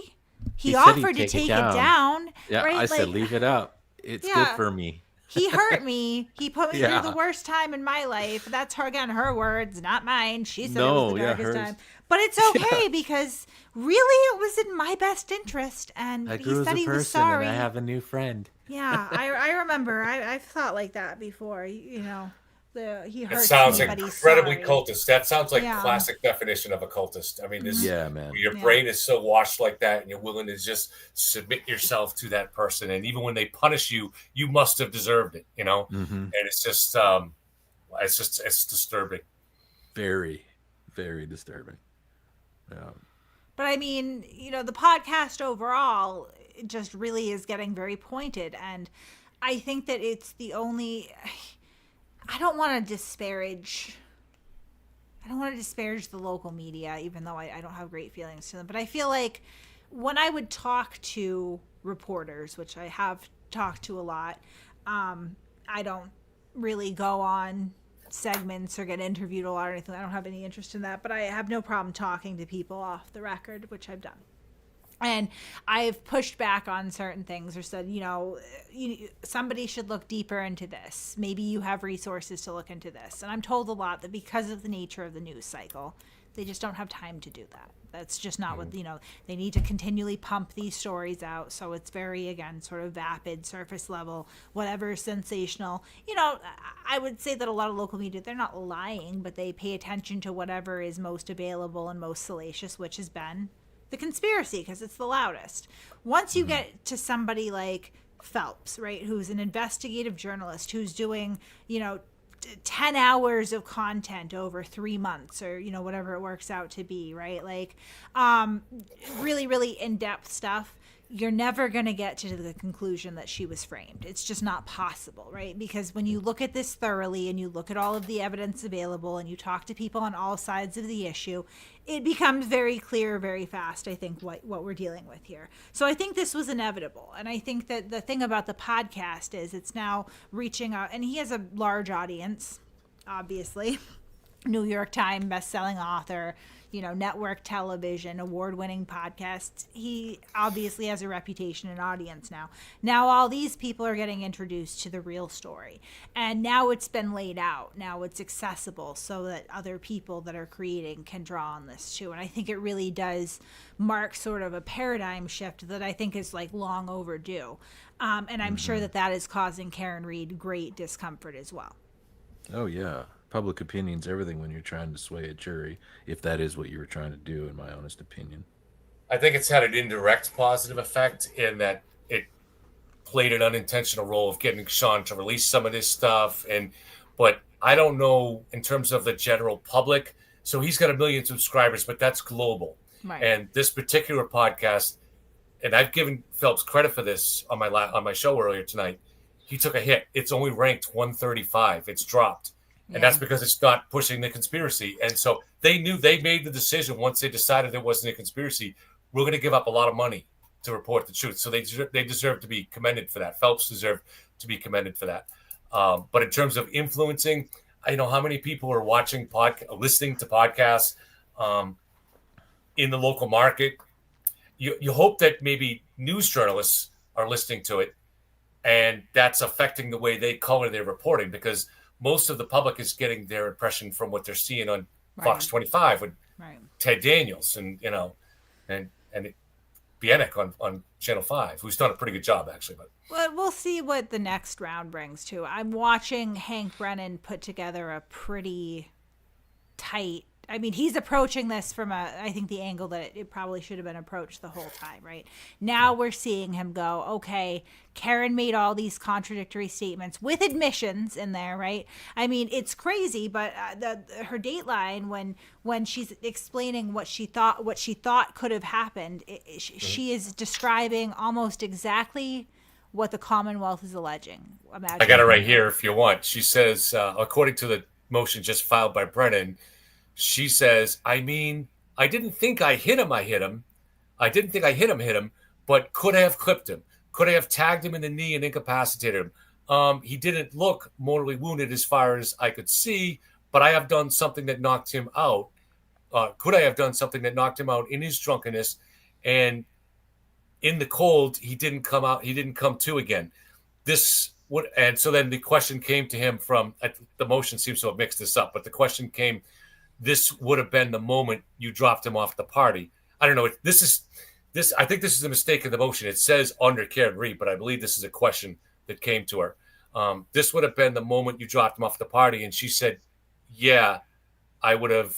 He said offered to take it down. Yeah, right? I said, leave it up. It's good for me. He hurt me. He put me through the worst time in my life. That's her words, not mine. She said it was the darkest time. But it's okay because really it was in my best interest. And he said he was sorry. And I have a new friend. Yeah, I remember. I've thought like that before. He hurt. It sounds incredibly sorry. cultist. That sounds like classic definition of a cultist. I mean, this man. Your brain is so washed like that, and you're willing to just submit yourself to that person. And even when they punish you, you must have deserved it. And it's just, it's disturbing. Very, very disturbing. Yeah. But I mean, the podcast overall just really is getting very pointed, and I think that it's the only. I don't want to disparage the local media, even though I don't have great feelings to them. But I feel like when I would talk to reporters, which I have talked to a lot, I don't really go on segments or get interviewed a lot or anything. I don't have any interest in that. But I have no problem talking to people off the record, which I've done. And I've pushed back on certain things or said, somebody should look deeper into this. Maybe you have resources to look into this. And I'm told a lot that because of the nature of the news cycle, they just don't have time to do that. That's just not what, they need to continually pump these stories out. So it's very, again, sort of vapid, surface level, whatever, sensational. I would say that a lot of local media, they're not lying, but they pay attention to whatever is most available and most salacious, which has been the conspiracy, because it's the loudest. Once you get to somebody like Phelps, right, who's an investigative journalist who's doing, 10 hours of content over 3 months or, whatever it works out to be, right? Like, really, really in-depth stuff. You're never going to get to the conclusion that she was framed. It's just not possible, right? Because when you look at this thoroughly and you look at all of the evidence available and you talk to people on all sides of the issue, it becomes very clear very fast, I think, what we're dealing with here. So I think this was inevitable. And I think that the thing about the podcast is it's now reaching out, and he has a large audience, obviously. New York Times best-selling author, network television, award-winning podcasts. He obviously has a reputation and audience now. Now all these people are getting introduced to the real story. And now it's been laid out. Now it's accessible so that other people that are creating can draw on this too. And I think it really does mark sort of a paradigm shift that I think is like long overdue. And I'm sure that is causing Karen Reed great discomfort as well. Oh, yeah. Public opinion's everything when you're trying to sway a jury, if that is what you were trying to do, in my honest opinion. I think it's had an indirect positive effect in that it played an unintentional role of getting Sean to release some of this stuff. But I don't know in terms of the general public. So he's got 1 million subscribers, but that's global. Right. And this particular podcast, and I've given Phelps credit for this on my show earlier tonight. He took a hit. It's only ranked 135. It's dropped. And that's because it's not pushing the conspiracy. And so they made the decision once they decided there wasn't a conspiracy, we're going to give up a lot of money to report the truth. So they deserve to be commended for that. Phelps deserved to be commended for that. But in terms of influencing, how many people are listening to podcasts in the local market. You hope that maybe news journalists are listening to it, and that's affecting the way they color their reporting, because most of the public is getting their impression from what they're seeing on Fox 25 with Ted Daniels and Bieniek on Channel 5, who's done a pretty good job, actually. But well, we'll see what the next round brings, too. I'm watching Hank Brennan put together a pretty tight... I mean, he's approaching this from I think the angle that it probably should have been approached the whole time, right? Now we're seeing him go, okay, Karen made all these contradictory statements with admissions in there, right? I mean, it's crazy, but her Dateline, when she's explaining what she thought could have happened, she is describing almost exactly what the Commonwealth is alleging. I got it right here if you want. She says, according to the motion just filed by Brennan, she says, I didn't think I hit him. I didn't think I hit him, but could have clipped him. Could have tagged him in the knee and incapacitated him. He didn't look mortally wounded as far as I could see, but I have done something that knocked him out. Could I have done something that knocked him out in his drunkenness? And in the cold, he didn't come out. He didn't come to again. And so then the question came to him from, the motion seems to have mixed this up, but the question came, this would have been the moment you dropped him off the party. I don't know. I think this is a mistake in the motion. It says under Karen Reed, but I believe this is a question that came to her. This would have been the moment you dropped him off the party. And she said, yeah, that would have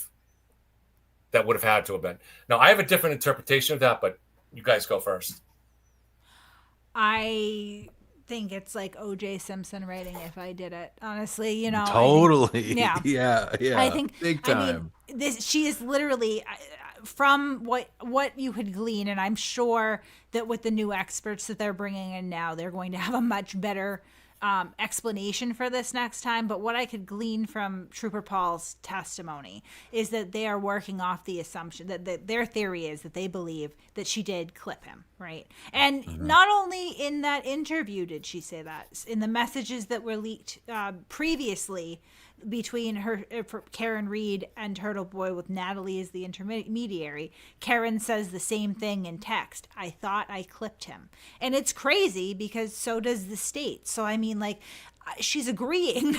had to have been. Now, I have a different interpretation of that, but you guys go first. I think it's like O.J. Simpson writing "If I Did It." Honestly, Totally. Yeah. Yeah. I think big time. She is literally, from what you could glean, and I'm sure that with the new experts that they're bringing in now, they're going to have a much better explanation for this next time. But what I could glean from Trooper Paul's testimony is that they are working off the assumption that their theory is that they believe that she did clip him, right? And not only in that interview did she say that, in the messages that were leaked previously between Karen Reed and Turtleboy, with Natalie as the intermediary, Karen says the same thing in text. I thought I clipped him. And it's crazy because so does the state. So, I mean, like, she's agreeing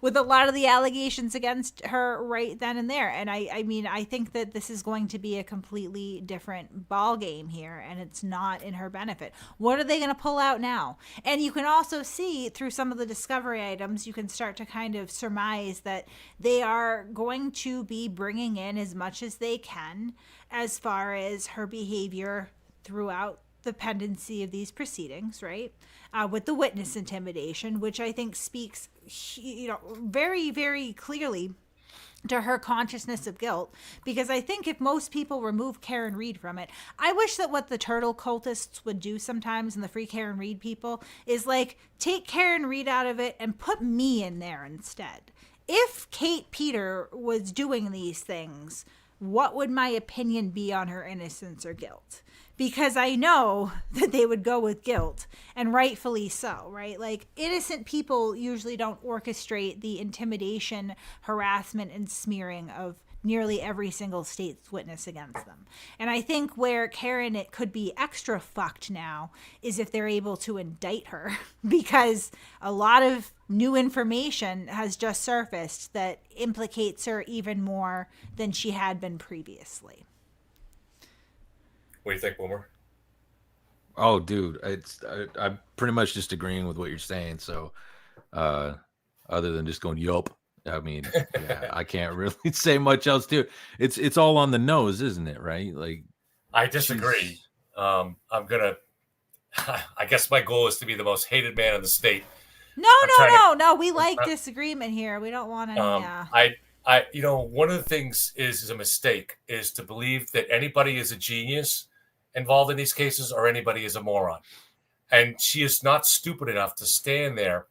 with a lot of the allegations against her right then and there. And I think that this is going to be a completely different ball game here, and it's not in her benefit. What are they going to pull out now? And you can also see through some of the discovery items, you can start to kind of surmise that they are going to be bringing in as much as they can as far as her behavior throughout the pendency of these proceedings, right? With the witness intimidation, which I think speaks, very, very clearly to her consciousness of guilt. Because I think if most people remove Karen Reed from it, I wish that what the turtle cultists would do sometimes, and the Free Karen Reed people, is like take Karen Reed out of it and put me in there instead. If Kate Peter was doing these things, what would my opinion be on her innocence or guilt? Because I know that they would go with guilt, and rightfully so, right? Like, innocent people usually don't orchestrate the intimidation, harassment, and smearing of nearly every single state's witness against them. And I think where Karen, it could be extra fucked now, is if they're able to indict her, because a lot of new information has just surfaced that implicates her even more than she had been previously. What do you think, Boomer? Oh, dude, I'm pretty much just agreeing with what you're saying. So, other than just going yup, I mean, yeah, I can't really say much else to it. It's all on the nose, isn't it? Right? Like, I disagree. I'm gonna. I guess my goal is to be the most hated man in the state. No. We like disagreement here. We don't want any. One of the things is a mistake is to believe that anybody is a genius involved in these cases or anybody is a moron. And she is not stupid enough to stand there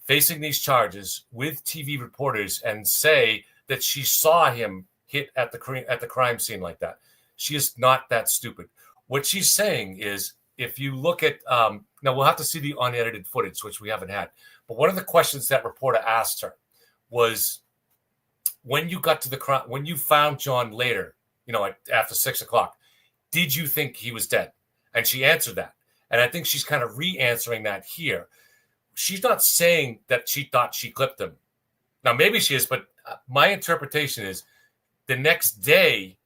facing these charges with TV reporters and say that she saw him hit at the crime scene like that. She is not that stupid. What she's saying is, if you look at now, we'll have to see the unedited footage, which we haven't had. But one of the questions that reporter asked her was, when you got to the crime, when you found John later, after 6:00, did you think he was dead? And she answered that. And I think she's kind of re-answering that here. She's not saying that she thought she clipped him. Now, maybe she is, but my interpretation is the next day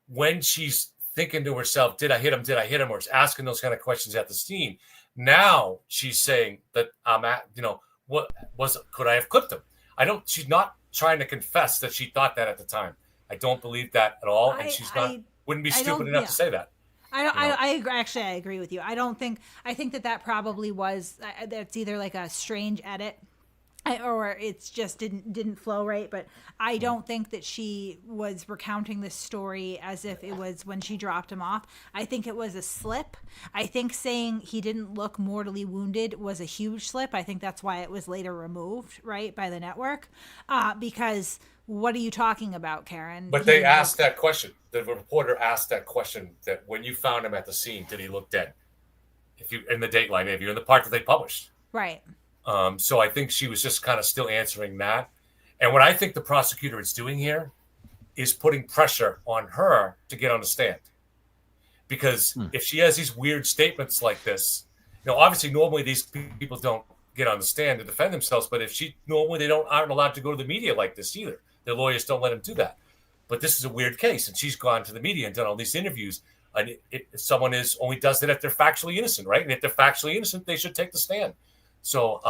when she's thinking to herself, did I hit him? Did I hit him? Or asking those kind of questions at the scene. Now she's saying that could I have clipped him? She's not trying to confess that she thought that at the time. I don't believe that at all. And wouldn't be stupid enough to say that. I agree with you. I think that probably was, that's either like a strange edit or it's just didn't flow right. But I don't think that she was recounting this story as if it was when she dropped him off. I think it was a slip. I think saying he didn't look mortally wounded was a huge slip. I think that's why it was later removed, right, by the network. Because what are you talking about, Karen? But they asked that question. The reporter asked that question, that when you found him at the scene, did he look dead? If you in the Dateline interview, in the part that they published. Right. So I think she was just kind of still answering that. And what I think the prosecutor is doing here is putting pressure on her to get on the stand. Because if she has these weird statements like this, obviously normally these people don't get on the stand to defend themselves, but if normally they aren't allowed to go to the media like this either. Their lawyers don't let them do that. But this is a weird case, and she's gone to the media and done all these interviews. And someone only does that if they're factually innocent, right? And if they're factually innocent, they should take the stand. So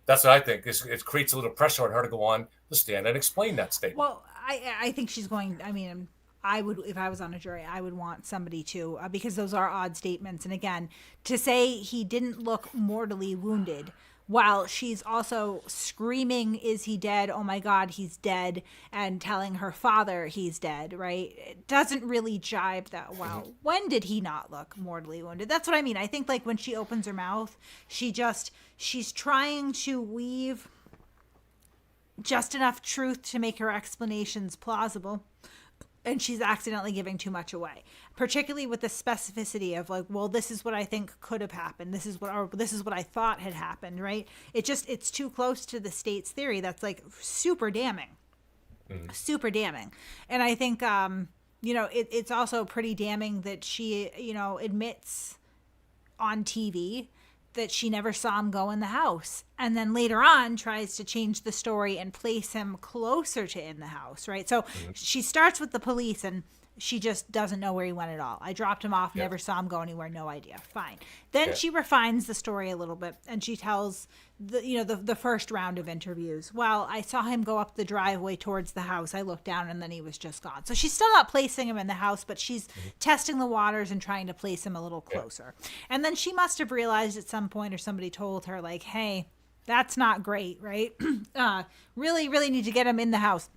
that's what I think. It creates a little pressure on her to go on the stand and explain that statement. Well, I think she's going. I mean, I would, if I was on a jury, I would want somebody to, because those are odd statements. And again, to say he didn't look mortally wounded, while she's also screaming, is he dead? Oh my God, he's dead. And telling her father he's dead, right? It doesn't really jive that well. Mm-hmm. When did he not look mortally wounded? That's what I mean. I think like when she opens her mouth, she's trying to weave just enough truth to make her explanations plausible. And she's accidentally giving too much away, particularly with the specificity of like, well, this is what I think could have happened. This is what I thought had happened. Right. It's too close to the state's theory. That's like super damning, super damning. And I think, it's also pretty damning that she, admits on TV that she never saw him go in the house, and then later on tries to change the story and place him closer to in the house, right? So she starts with the police and she just doesn't know where he went at all. I dropped him off, never saw him go anywhere, no idea. Fine. Then she refines the story a little bit and she tells the first round of interviews, well, I saw him go up the driveway towards the house. I looked down and then he was just gone. So she's still not placing him in the house, but she's testing the waters and trying to place him a little closer. And then she must have realized at some point, or somebody told her like, hey, that's not great, right? Really, really need to get him in the house.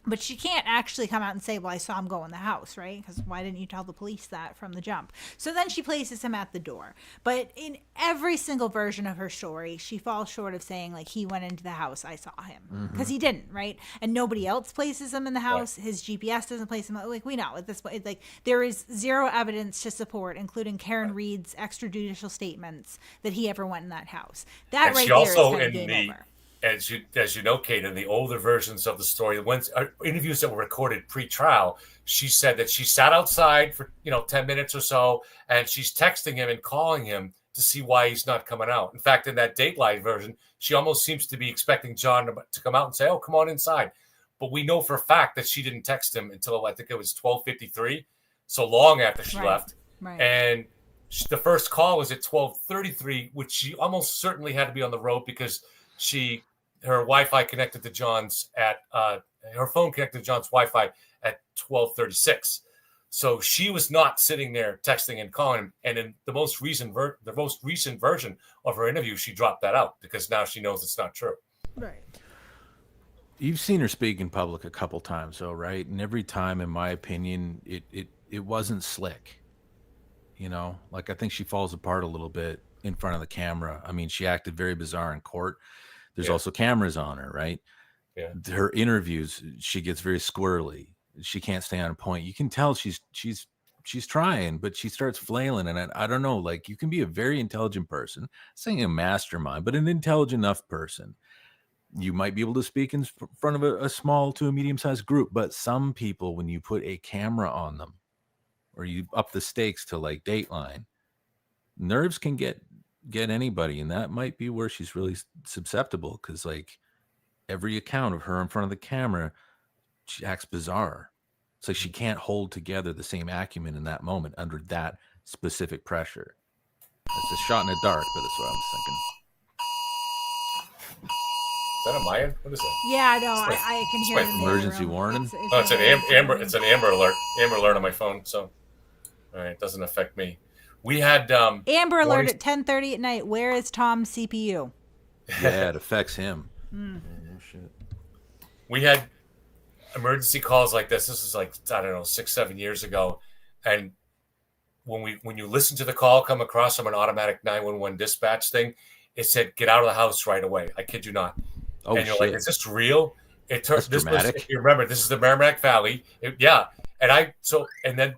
But she can't actually come out and say, well, I saw him go in the house, right? Because why didn't you tell the police that from the jump? So then she places him at the door. But in every single version of her story, she falls short of saying, like, he went into the house, I saw him. Because he didn't, right? And nobody else places him in the house. Right. His GPS doesn't place him. Like, we know at this point, like, there is zero evidence to support, including Karen Reed's extrajudicial statements, that he ever went in that house. That and right there is kind of game over. As you know, Kate, in the older versions of the story, the interviews that were recorded pre-trial, she said that she sat outside for 10 minutes or so, and she's texting him and calling him to see why he's not coming out. In fact, in that Dateline version, she almost seems to be expecting John to come out and say, "Oh, come on inside." But we know for a fact that she didn't text him until I think it was 12:53, so long after she left. Right. And the first call was at 12:33, which she almost certainly had to be on the road because her Wi-Fi connected to John's her phone connected to John's Wi-Fi at 12:36. So she was not sitting there texting and calling him. And in the most recent version of her interview, she dropped that out because now she knows it's not true. Right. You've seen her speak in public a couple times, though, right? And every time, in my opinion, it wasn't slick. Like I think she falls apart a little bit in front of the camera. I mean, she acted very bizarre in court. There's also cameras on her, right? Yeah. Her interviews, she gets very squirrely. She can't stay on point. You can tell she's trying, but she starts flailing. And I don't know, like you can be a very intelligent person, saying a mastermind, but an intelligent enough person. You might be able to speak in front of a small to a medium-sized group, but some people, when you put a camera on them or you up the stakes to like Dateline, nerves can get anybody, and that might be where she's really susceptible because like every account of her in front of the camera, she acts bizarre. It's like she can't hold together the same acumen in that moment under that specific pressure. It's a shot in the dark, but that's what I was thinking. Is that a Mayan? What is that? Yeah, no, I can hear it. Emergency warning. It's an Amber Alert. Amber Alert on my phone. So, all right, it doesn't affect me. We had Amber Alert at 10:30 at night. Where is Tom's CPU? Yeah, it affects him. Oh, shit. We had emergency calls like this. This is like 6-7 years ago, and when you listen to the call come across from an automatic 911 dispatch thing, it said get out of the house right away. I kid you not. Oh, and you're shit. like, is this real? It turns this dramatic. was, if you remember, this is the Merrimack Valley. And then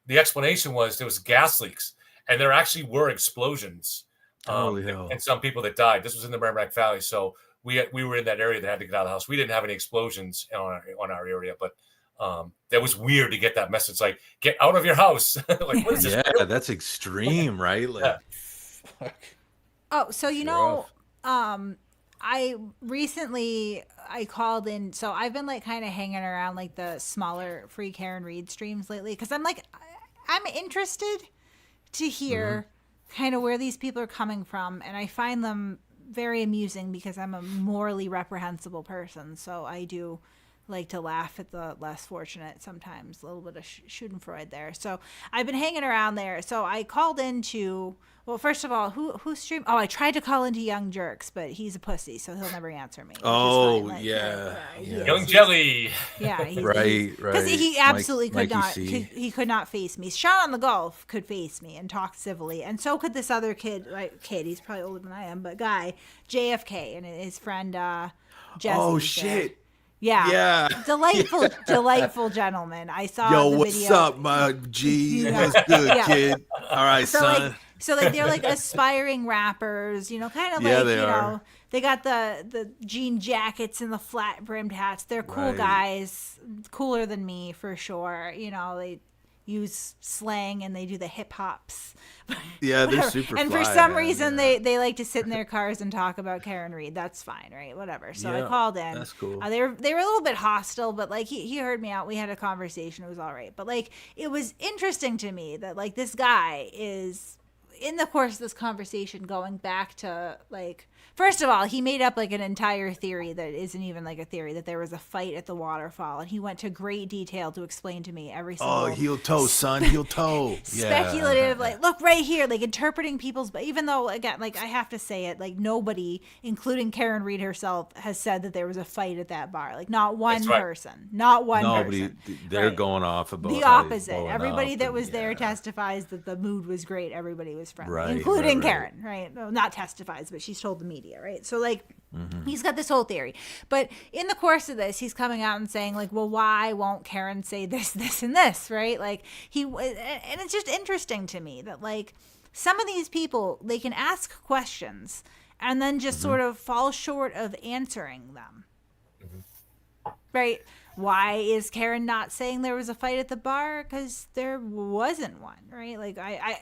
the explanation was there was gas leaks, and there actually were explosions. Holy hell. And some people that died. This was in the Merrimack Valley, so we were in that area that had to get out of the house. We didn't have any explosions on our area, but that was weird to get that message like get out of your house. Like, what is this? Yeah, that's extreme, right? Like, fuck. Oh, so I recently called in. So I've been like kind of hanging around like the smaller free Karen Reed streams lately because I'm interested to hear kind of where these people are coming from, and I find them very amusing because I'm a morally reprehensible person. So I do like to laugh at the less fortunate sometimes. A little bit of Schadenfreude there. So I've been hanging around there. So I called into. Well, first of all, who streamed? Oh, I tried to call into Young Jerks, but he's a pussy, so he'll never answer me. Young Jelly. Yeah, right. Because he absolutely could not. He could not face me. Sean on the golf could face me and talk civilly, and so could this other kid. He's probably older than I am, but guy J.F.K and his friend Jezzy. Oh shit. Yeah. Delightful gentleman. I saw the video. What's up, my G? What's good, kid? All right, son. So they're like aspiring rappers, kind of like, they are. They got the jean jackets and the flat brimmed hats. They're cool guys, cooler than me for sure. They use slang and they do the hip hops. Yeah, they're super and fly, for some man. reason they like to sit in their cars and talk about Karen Reed. That's fine, right? Whatever. So I called in. That's cool. They were a little bit hostile, but like he heard me out. We had a conversation. It was all right. But like it was interesting to me that like this guy is in the course of this conversation going back to like First of all, he made up like an entire theory that isn't even like a theory, that there was a fight at the waterfall, and he went to great detail to explain to me every single heel toe, son, heel toe. speculative, like, look right here, like interpreting people's, but even though, again, like I have to say it, like nobody, including Karen Reed herself, has said that there was a fight at that bar. Like not one person, not one person. They're going off about the opposite. Everybody that was there testifies that the mood was great. Everybody was friendly, including Karen, right? Well, not testifies, but she's told the media, right? So like he's got this whole theory, but in the course of this, he's coming out and saying like, well, why won't Karen say this, this, and this, right? Like and it's just interesting to me that like some of these people, they can ask questions and then just sort of fall short of answering them, right? Why is Karen not saying there was a fight at the bar? Because there wasn't one, right? Like I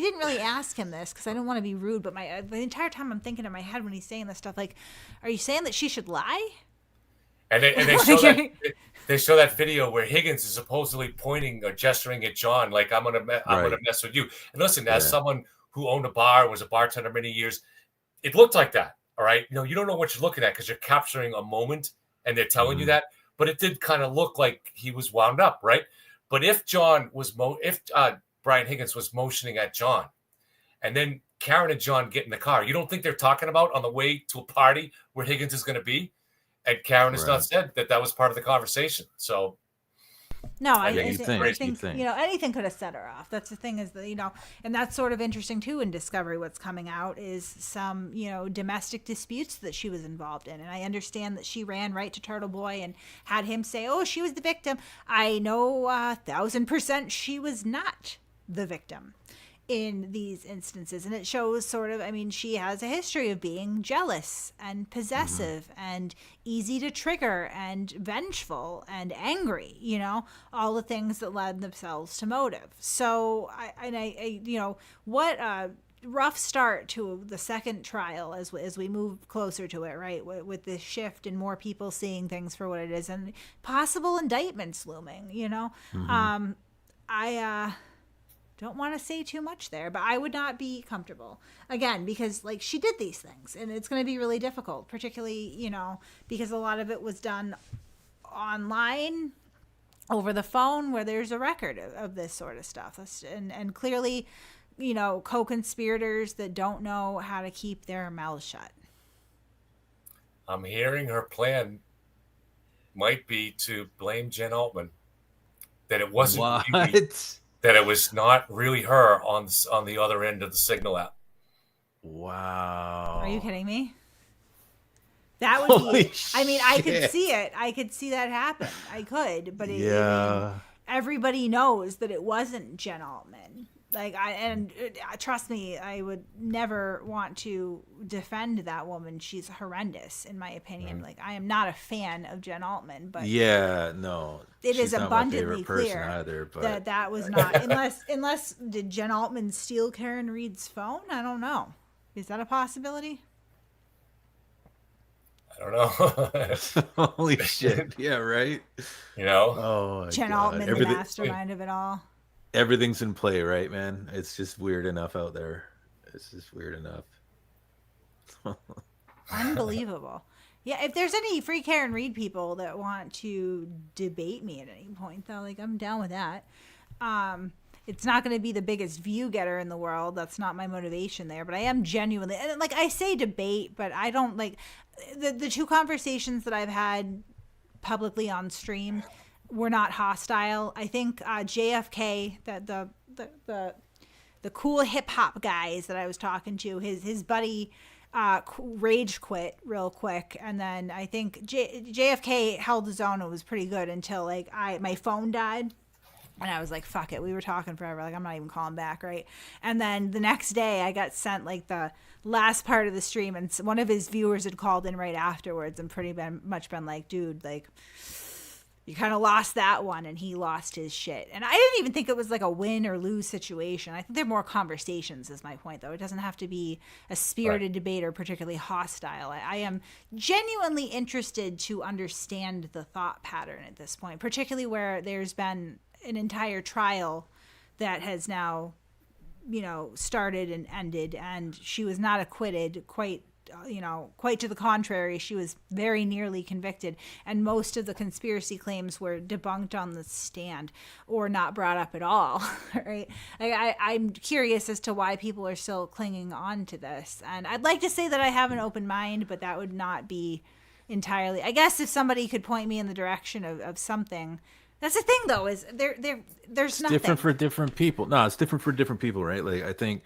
didn't really ask him this because I didn't want to be rude, but the entire time I'm thinking in my head when he's saying this stuff, like, are you saying that she should lie? And they show that video where Higgins is supposedly pointing or gesturing at John, like I'm gonna mess with you. And listen, as someone who owned a bar, was a bartender many years, it looked like that. All right, you don't know what you're looking at because you're capturing a moment. And they're telling you that, but it did kind of look like he was wound up, right? But if Brian Higgins was motioning at John, and then Karen and John get in the car, you don't think they're talking about on the way to a party where Higgins is going to be? And Karen has not said that was part of the conversation. So no, I think anything could have set her off. That's the thing, is that, and that's sort of interesting too in Discovery. What's coming out is some, domestic disputes that she was involved in. And I understand that she ran right to Turtleboy and had him say, oh, she was the victim. I know 1,000% she was not the victim in these instances, and it shows sort of, she has a history of being jealous and possessive and easy to trigger and vengeful and angry, all the things that led themselves to motive. So what a rough start to the second trial as we move closer to it, right, with this shift and more people seeing things for what it is and possible indictments looming. I don't want to say too much there, but I would not be comfortable, again, because like she did these things and it's going to be really difficult, particularly, because a lot of it was done online, over the phone, where there's a record of this sort of stuff. And clearly, co-conspirators that don't know how to keep their mouths shut. I'm hearing her plan might be to blame Jen Altman, that it wasn't that it was not really her on the other end of the Signal app. Wow. Are you kidding me? That would be, I could see it. I could see that happen. I could, but everybody knows that it wasn't Jen Altman. Like, trust me, I would never want to defend that woman. She's horrendous, in my opinion. Like, I am not a fan of Jen Altman, but it is abundantly clear either, that was not. Unless did Jen Altman steal Karen Reed's phone? I don't know. Is that a possibility? I don't know. Holy shit! Yeah, right. Oh, Jen Altman, the mastermind of it all. Everything's in play, right, man? It's just weird enough out there. It's just weird enough. Unbelievable. Yeah, if there's any free Karen Reed people that want to debate me at any point, though, like, I'm down with that. It's not going to be the biggest view getter in the world. That's not my motivation there. But I am genuinely, and like I say debate, but I don't like the two conversations that I've had publicly on stream were not hostile. I think J.F.K, that the cool hip hop guys that I was talking to, his buddy rage quit real quick, and then I think J.F.K held his own. It was pretty good until like my phone died. And I was like, fuck it. We were talking forever. Like, I'm not even calling back, right? And then the next day, I got sent, like, the last part of the stream. And one of his viewers had called in right afterwards and pretty much been like, dude, like, you kind of lost that one. And he lost his shit. And I didn't even think it was, like, a win or lose situation. I think they're more conversations is my point, though. It doesn't have to be a spirited debate or particularly hostile. I am genuinely interested to understand the thought pattern at this point, particularly where there's been an entire trial that has now started and ended, and she was not acquitted. Quite to the contrary, she was very nearly convicted, and most of the conspiracy claims were debunked on the stand or not brought up at all. Right? I'm curious as to why people are still clinging on to this, and I'd like to say that I have an open mind, but that would not be entirely. I guess if somebody could point me in the direction of something. That's the thing, though, is there's nothing. Different for different people. No, it's different for different people, right? Like, I think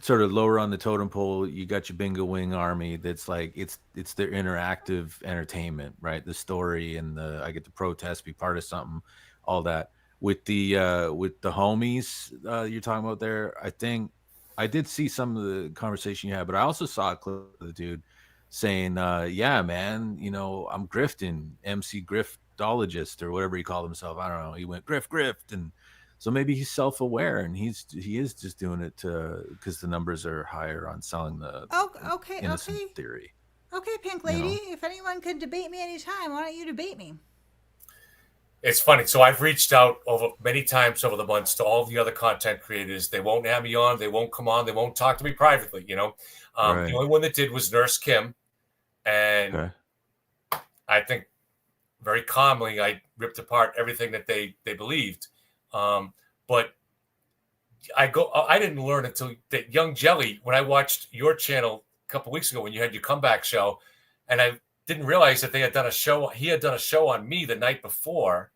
sort of lower on the totem pole, you got your bingo wing army. That's like it's their interactive entertainment, right? The story and I get to protest, be part of something, all that. With the homies you're talking about there, I think I did see some of the conversation you had, but I also saw a clip of the dude saying, "Yeah, man, I'm grifting, MC griftologist or whatever he called himself. I don't know. He went grift, and." So maybe he's self-aware, and he is just doing it because the numbers are higher on selling the innocent theory. Okay, Pink Lady. If anyone could debate me anytime, why don't you debate me? It's funny. So I've reached out many times over the months to all the other content creators. They won't have me on. They won't come on. They won't talk to me privately. Right. The only one that did was Nurse Kim, and I think very calmly I ripped apart everything that they believed. But I didn't learn until that Young Jelly, when I watched your channel a couple weeks ago when you had your comeback show, and I didn't realize that they had done a show. He had done a show on me the night before.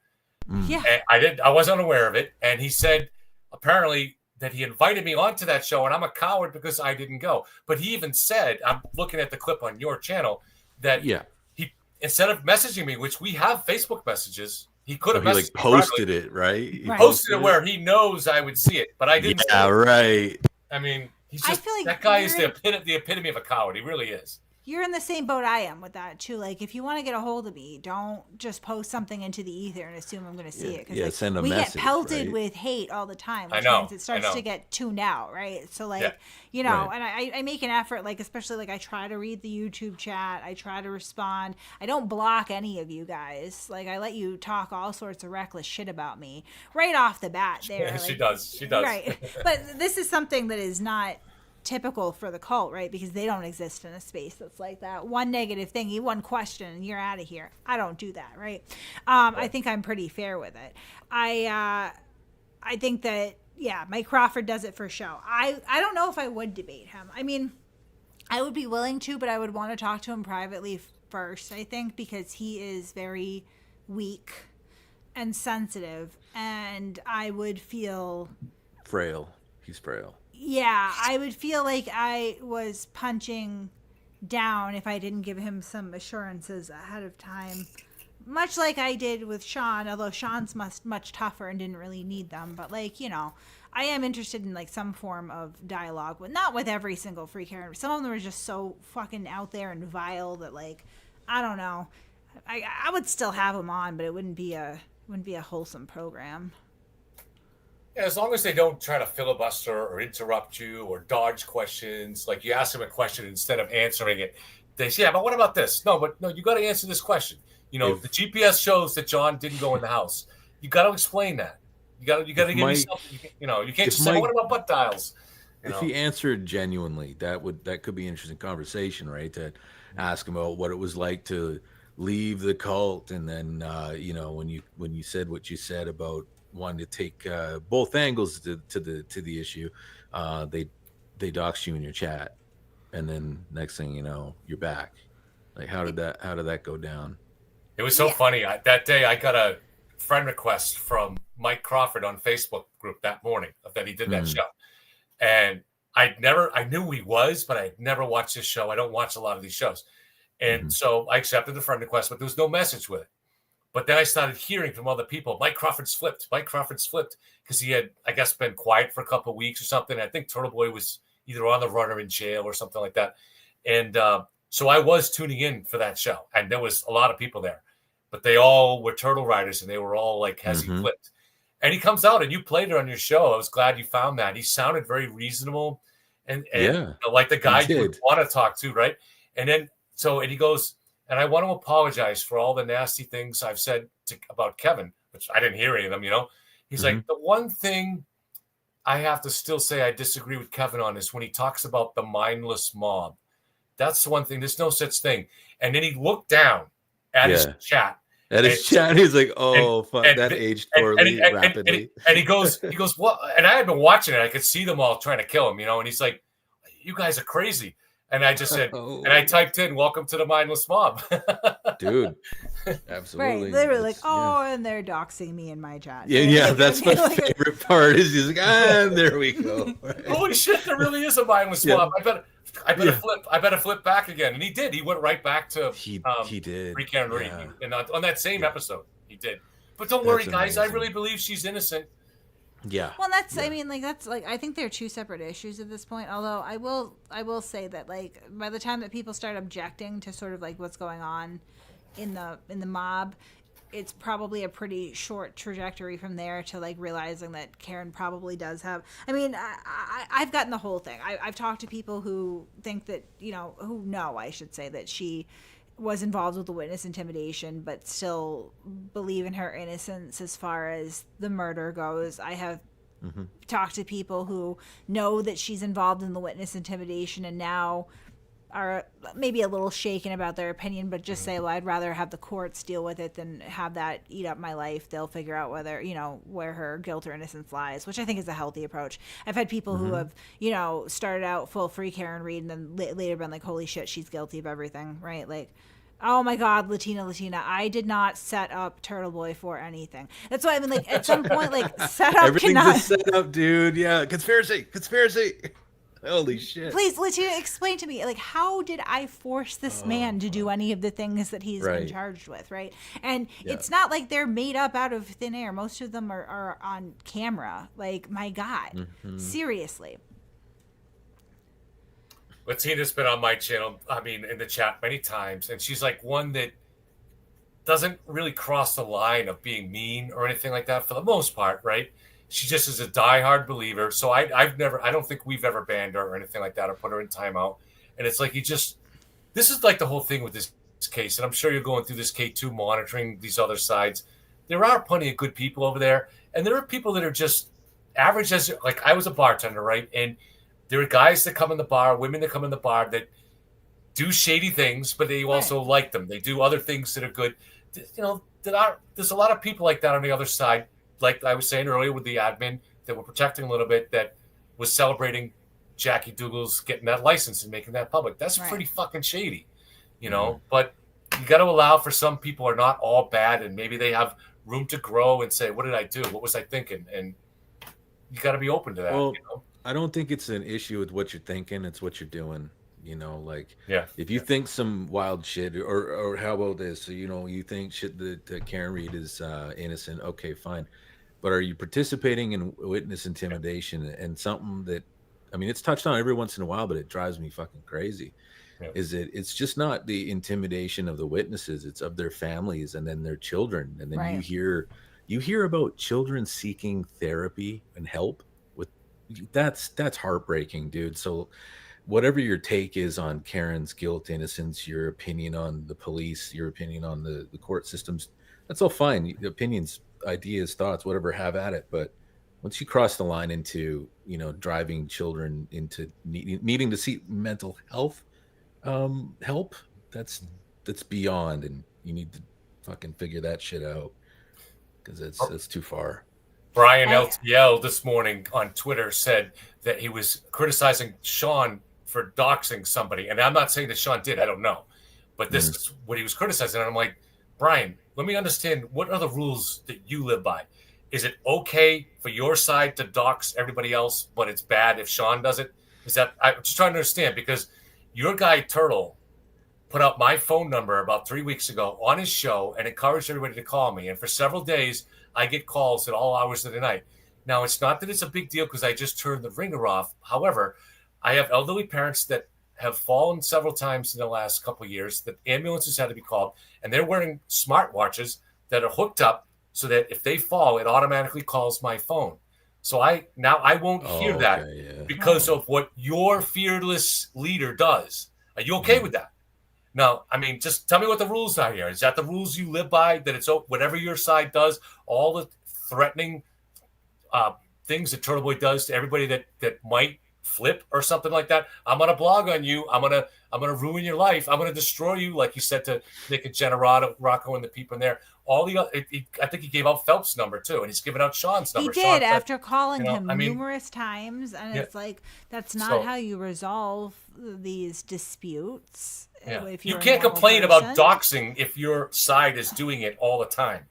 Yeah. And I wasn't aware of it. And he said apparently that he invited me onto that show, and I'm a coward because I didn't go. But he even said, I'm looking at the clip on your channel, that he, instead of messaging me, which we have Facebook messages, he could have posted it, right? He posted it where he knows I would see it, but I didn't. Yeah, right. I mean, he's just, that guy is the epitome of a coward. He really is. You're in the same boat I am with that too. Like, if you want to get a hold of me, don't just post something into the ether and assume I'm going to see it. Because send a we message, get pelted right? with hate all the time, which I know. means it starts to get tuned out, right? So, like, Right. and I make an effort, like, especially, like, I try to read the YouTube chat. I try to respond. I don't block any of you guys. Like, I let you talk all sorts of reckless shit about me right off the bat there. Yeah, like, she does. She does. Right. But this is something that is not typical for the cult, right? Because they don't exist in a space that's like that. One negative thing, one question, and you're out of here. I don't do that, right? I think I'm pretty fair with it. I think that Mike Crawford does it for show. I don't know if I would debate him. I mean, I would be willing to, but I would want to talk to him privately first, I think, because he is very weak and sensitive, and I would feel frail. He's frail. Yeah, I would feel like I was punching down if I didn't give him some assurances ahead of time. Much like I did with Sean, although Sean's much tougher and didn't really need them. But, like, I am interested in, like, some form of dialogue. Not with every single free character. Some of them are just so fucking out there and vile that, like, I don't know. I would still have them on, but it wouldn't be a wholesome program. Yeah, as long as they don't try to filibuster or interrupt you or dodge questions, like you ask them a question instead of answering it, they say, "Yeah, but what about this?" No, you got to answer this question. The GPS shows that John didn't go in the house. You got to explain that. You got to give yourself. You can't just say, "What about butt dials?" If he answered genuinely, that could be an interesting conversation, right? To ask him about what it was like to leave the cult, and then when you said what you said about wanting to take both angles to the issue, they doxed you in your chat, and then next thing you know, you're back. Like, how did that go down? It was so funny. That day I got a friend request from Mike Crawford on Facebook group that morning that he did that show, and I knew he was, but I had never watched his show. I don't watch a lot of these shows, and so I accepted the friend request, but there was no message with it. But then I started hearing from other people, Mike Crawford's flipped, because he had, I guess, been quiet for a couple of weeks or something. I think Turtleboy was either on the run or in jail or something like that. And so I was tuning in for that show, and there was a lot of people there. But they all were Turtle Riders, and they were all like, has he flipped? And he comes out, and you played it on your show. I was glad you found that. He sounded very reasonable and like the guy you would want to talk to, right? And then, and he goes, and I want to apologize for all the nasty things I've said about Kevin, which I didn't hear any of them, He's like, the one thing I have to still say I disagree with Kevin on this when he talks about the mindless mob. That's the one thing. There's no such thing. And then he looked down at his chat. At his chat, he's like, "Oh, fuck, that aged poorly, rapidly." And he goes, "What?" And I had been watching it. I could see them all trying to kill him, And he's like, "You guys are crazy." And I just said, and I typed in, "Welcome to the mindless mob." Dude, absolutely. Right, literally, and they're doxing me in my chat. Yeah, that's my favorite part. Is he's like, there we go. Right. Holy shit, there really is a mindless mob. I better flip back again. And he did. He went right back to he did. J.F.K and Jezzy. And on that same episode, he did. But don't worry, guys. I really believe she's innocent. Yeah. Well, that's I mean, that's I think they're two separate issues at this point. Although I will say that by the time that people start objecting to sort of what's going on in the mob, it's probably a pretty short trajectory from there to realizing that Karen probably does have. I mean, I've gotten the whole thing. I've talked to people who think that who know, I should say, that she was involved with the witness intimidation, but still believe in her innocence as far as the murder goes. I have talked to people who know that she's involved in the witness intimidation and now are maybe a little shaken about their opinion, but just say, well, I'd rather have the courts deal with it than have that eat up my life. They'll figure out whether, where her guilt or innocence lies, which I think is a healthy approach. I've had people who have, started out full free Karen Reed and then later been like, holy shit, she's guilty of everything, right? Like, oh my God, Latina, I did not set up Turtleboy for anything. That's why I mean, at some point, set up everything's cannot... a setup, dude. Yeah, conspiracy. Holy shit. Please, Latina, explain to me, how did I force this man to do any of the things that he's been charged with, right? And it's not like they're made up out of thin air. Most of them are on camera. My God. Seriously. Latina's been on my channel, in the chat many times, and she's one that doesn't really cross the line of being mean or anything like that for the most part, right? She just is a diehard believer. So I don't think we've ever banned her or anything like that or put her in timeout. And it's this is the whole thing with this case. And I'm sure you're going through this K2 monitoring these other sides. There are plenty of good people over there. And there are people that are just average as, I was a bartender, right? And there are guys that come in the bar, women that come in the bar that do shady things, but they also like them. They do other things that are good. There's a lot of people like that on the other side. Like I was saying earlier with the admin that we're protecting a little bit, that was celebrating Jackie Dougal's getting that license and making that public. That's pretty fucking shady, But you got to allow for some people are not all bad, and maybe they have room to grow and say, what did I do? What was I thinking? And you got to be open to that. Well, I don't think it's an issue with what you're thinking. It's what you're doing. If you think some wild shit, or how about this? So, you think shit that Karen Reed is innocent. Okay, fine. But are you participating in witness intimidation and something that, it's touched on every once in a while, but it drives me fucking crazy. Yeah. It's just not the intimidation of the witnesses. It's of their families and then their children. And then you hear about children seeking therapy and help with that's heartbreaking, dude. So whatever your take is on Karen's guilt, innocence, your opinion on the police, your opinion on the court systems, that's all fine. Opinions, ideas, thoughts, whatever, have at it. But once you cross the line into, driving children into needing to seek mental health help, that's beyond, and you need to fucking figure that shit out, because that's too far. Brian LTL this morning on Twitter said that he was criticizing Sean for doxing somebody. And I'm not saying that Sean did, I don't know. But this is what he was criticizing. And I'm like, Brian, let me understand, what are the rules that you live by? Is it okay for your side to dox everybody else, but it's bad if Sean does it? I'm just trying to understand, because your guy Turtle put out my phone number about 3 weeks ago on his show and encouraged everybody to call me. And for several days, I get calls at all hours of the night. Now, it's not that it's a big deal because I just turned the ringer off. However, I have elderly parents that have fallen several times in the last couple of years, that ambulances had to be called, and they're wearing smartwatches that are hooked up so that if they fall, it automatically calls my phone. So I won't hear that because of what your fearless leader does. Are you okay with that? No, just tell me what the rules are here. Is that the rules you live by, that it's whatever your side does, all the threatening things that Turtleboy does to everybody that might flip or something like that. I'm gonna blog on you. I'm gonna ruin your life. I'm gonna destroy you, like you said to Nick and Jenna Rocco and the people in there. All the I think he gave out Phelps' number too, and he's giving out Sean's number. He did after calling him numerous times, and it's like that's not how you resolve these disputes. Yeah. You can't complain about doxing if your side is doing it all the time.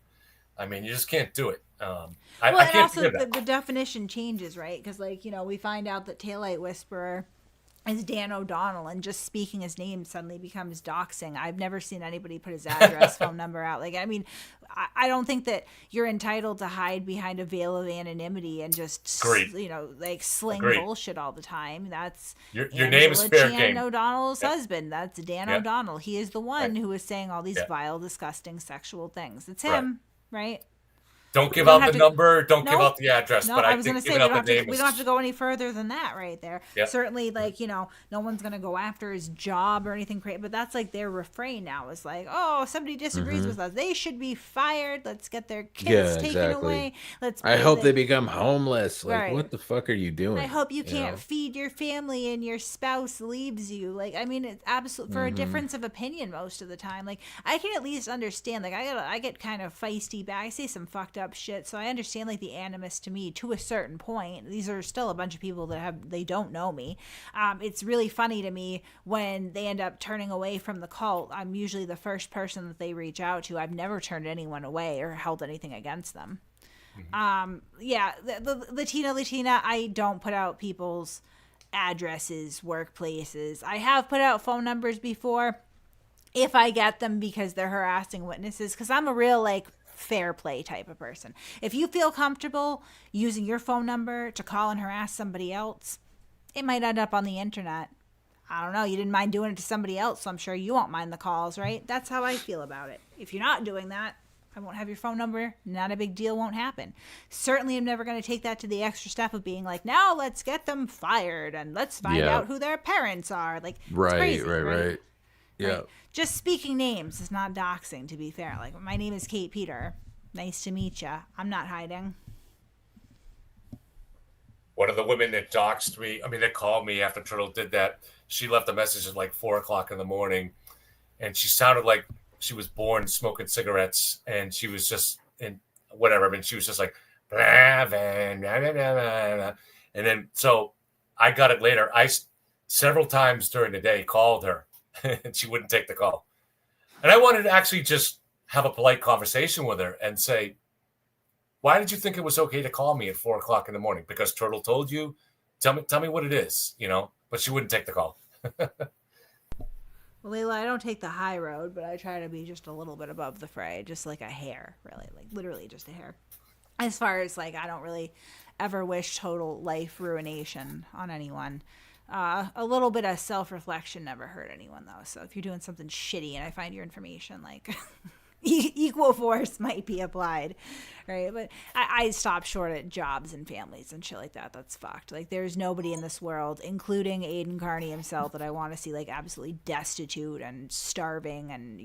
I mean, you just can't do it. And also the definition changes, right? Because, like, we find out that Taillight Whisperer is Dan O'Donnell, and just speaking his name suddenly becomes doxing. I've never seen anybody put his address, phone number out. Like, I mean, I don't think that you're entitled to hide behind a veil of anonymity and just, sling bullshit all the time. That's your name is fair game. O'Donnell's husband. That's Dan O'Donnell. He is the one who is saying all these vile, disgusting sexual things. It's him, right? Don't give out the number. Don't give out the address. No, but I was going to say we don't have to go any further than that right there. Yep. Certainly, like, no one's going to go after his job or anything crazy. But that's like their refrain now is like, oh, somebody disagrees with us. They should be fired. Let's get their kids taken away. I hope they become homeless. Like, what the fuck are you doing? I hope you can't feed your family and your spouse leaves you. Like, I mean, it's absolute for a difference of opinion most of the time. Like, I can at least understand. Like, I get kind of feisty back. I say some fucked up shit, so I understand like the animus to me to a certain point. These are still a bunch of people that they don't know me. It's really funny to me when they end up turning away from the cult. I'm usually the first person that they reach out to. I've never turned anyone away or held anything against them. The Latina, I don't put out people's addresses, workplaces. I have put out phone numbers before if I get them because they're harassing witnesses, because I'm a real like fair play type of person. If you feel comfortable using your phone number to call and harass somebody else, it might end up on the internet. I don't know. You didn't mind doing it to somebody else, so I'm sure you won't mind the calls, right? That's how I feel about it. If you're not doing that, I won't have your phone number. Not a big deal. Won't happen. Certainly, I'm never going to take that to the extra step of being like, now let's get them fired and let's find out who their parents are. Like, right. Yeah. Right? Just speaking names is not doxing, to be fair. Like, my name is Kate Peter. Nice to meet you. I'm not hiding. One of the women that doxed me, that called me after Turtle did that, she left a message at like 4:00 in the morning, and she sounded like she was born smoking cigarettes, and she was just in whatever. She was just like, blah, blah, blah, blah, blah. And then, so I got it later. I several times during the day called her, and she wouldn't take the call. And I wanted to actually just have a polite conversation with her and say, why did you think it was okay to call me at 4:00 in the morning? Because Turtle told you? Tell me what it is, but she wouldn't take the call. Well, Layla, I don't take the high road, but I try to be just a little bit above the fray, just like a hair, really, like literally just a hair. As far as like, I don't really ever wish total life ruination on anyone. A little bit of self-reflection never hurt anyone, though. So if you're doing something shitty and I find your information, like equal force might be applied, right? But I stop short at jobs and families and shit like that. That's fucked. Like, there's nobody in this world, including Aiden Carney himself, that I want to see like absolutely destitute and starving and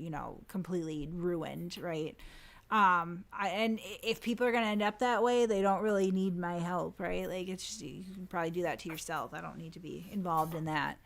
completely ruined, right? And if people are gonna end up that way, they don't really need my help, right? Like, it's just, you can probably do that to yourself. I don't need to be involved in that.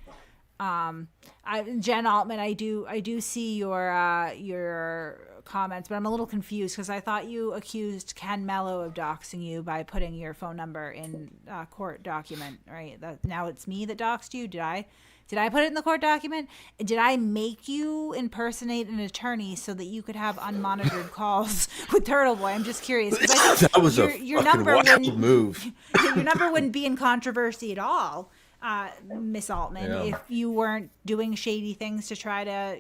Jen Altman, I do see your comments, but I'm a little confused because I thought you accused Ken Mello of doxing you by putting your phone number in a court document, right? Now it's me that doxed you. Did I put it in the court document? Did I make you impersonate an attorney so that you could have unmonitored calls with Turtleboy? I'm just curious. That was your number wild move. Your number wouldn't be in controversy at all, Miss Altman, if you weren't doing shady things to try to,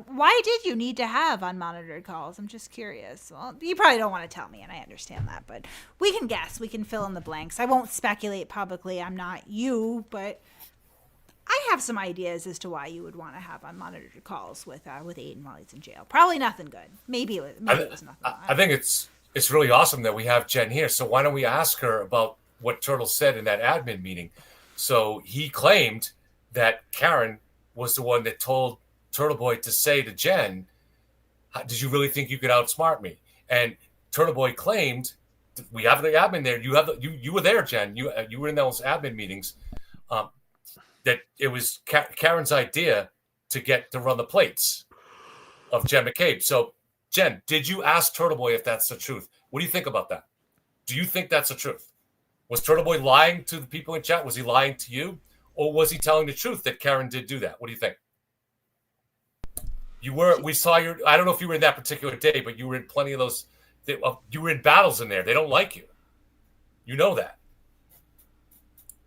why did you need to have unmonitored calls? I'm just curious. Well, you probably don't want to tell me, and I understand that, but we can guess. We can fill in the blanks. I won't speculate publicly. I'm not you, but I have some ideas as to why you would want to have unmonitored calls with Aiden while he's in jail. Probably nothing good. Maybe it was nothing. I think it's really awesome that we have Jen here. So why don't we ask her about what Turtle said in that admin meeting? So he claimed that Karen was the one that told Turtleboy to say to Jen, did you really think you could outsmart me? And Turtleboy claimed we have the admin there. You were there, Jen. You were in those admin meetings. That it was Karen's idea to run the plates of Jen McCabe. So, Jen, did you ask Turtleboy if that's the truth? What do you think about that? Do you think that's the truth? Was Turtleboy lying to the people in chat? Was he lying to you? Or was he telling the truth that Karen did do that? What do you think? We saw I don't know if you were in that particular day, but you were in plenty of those. You were in battles in there. They don't like you. You know that.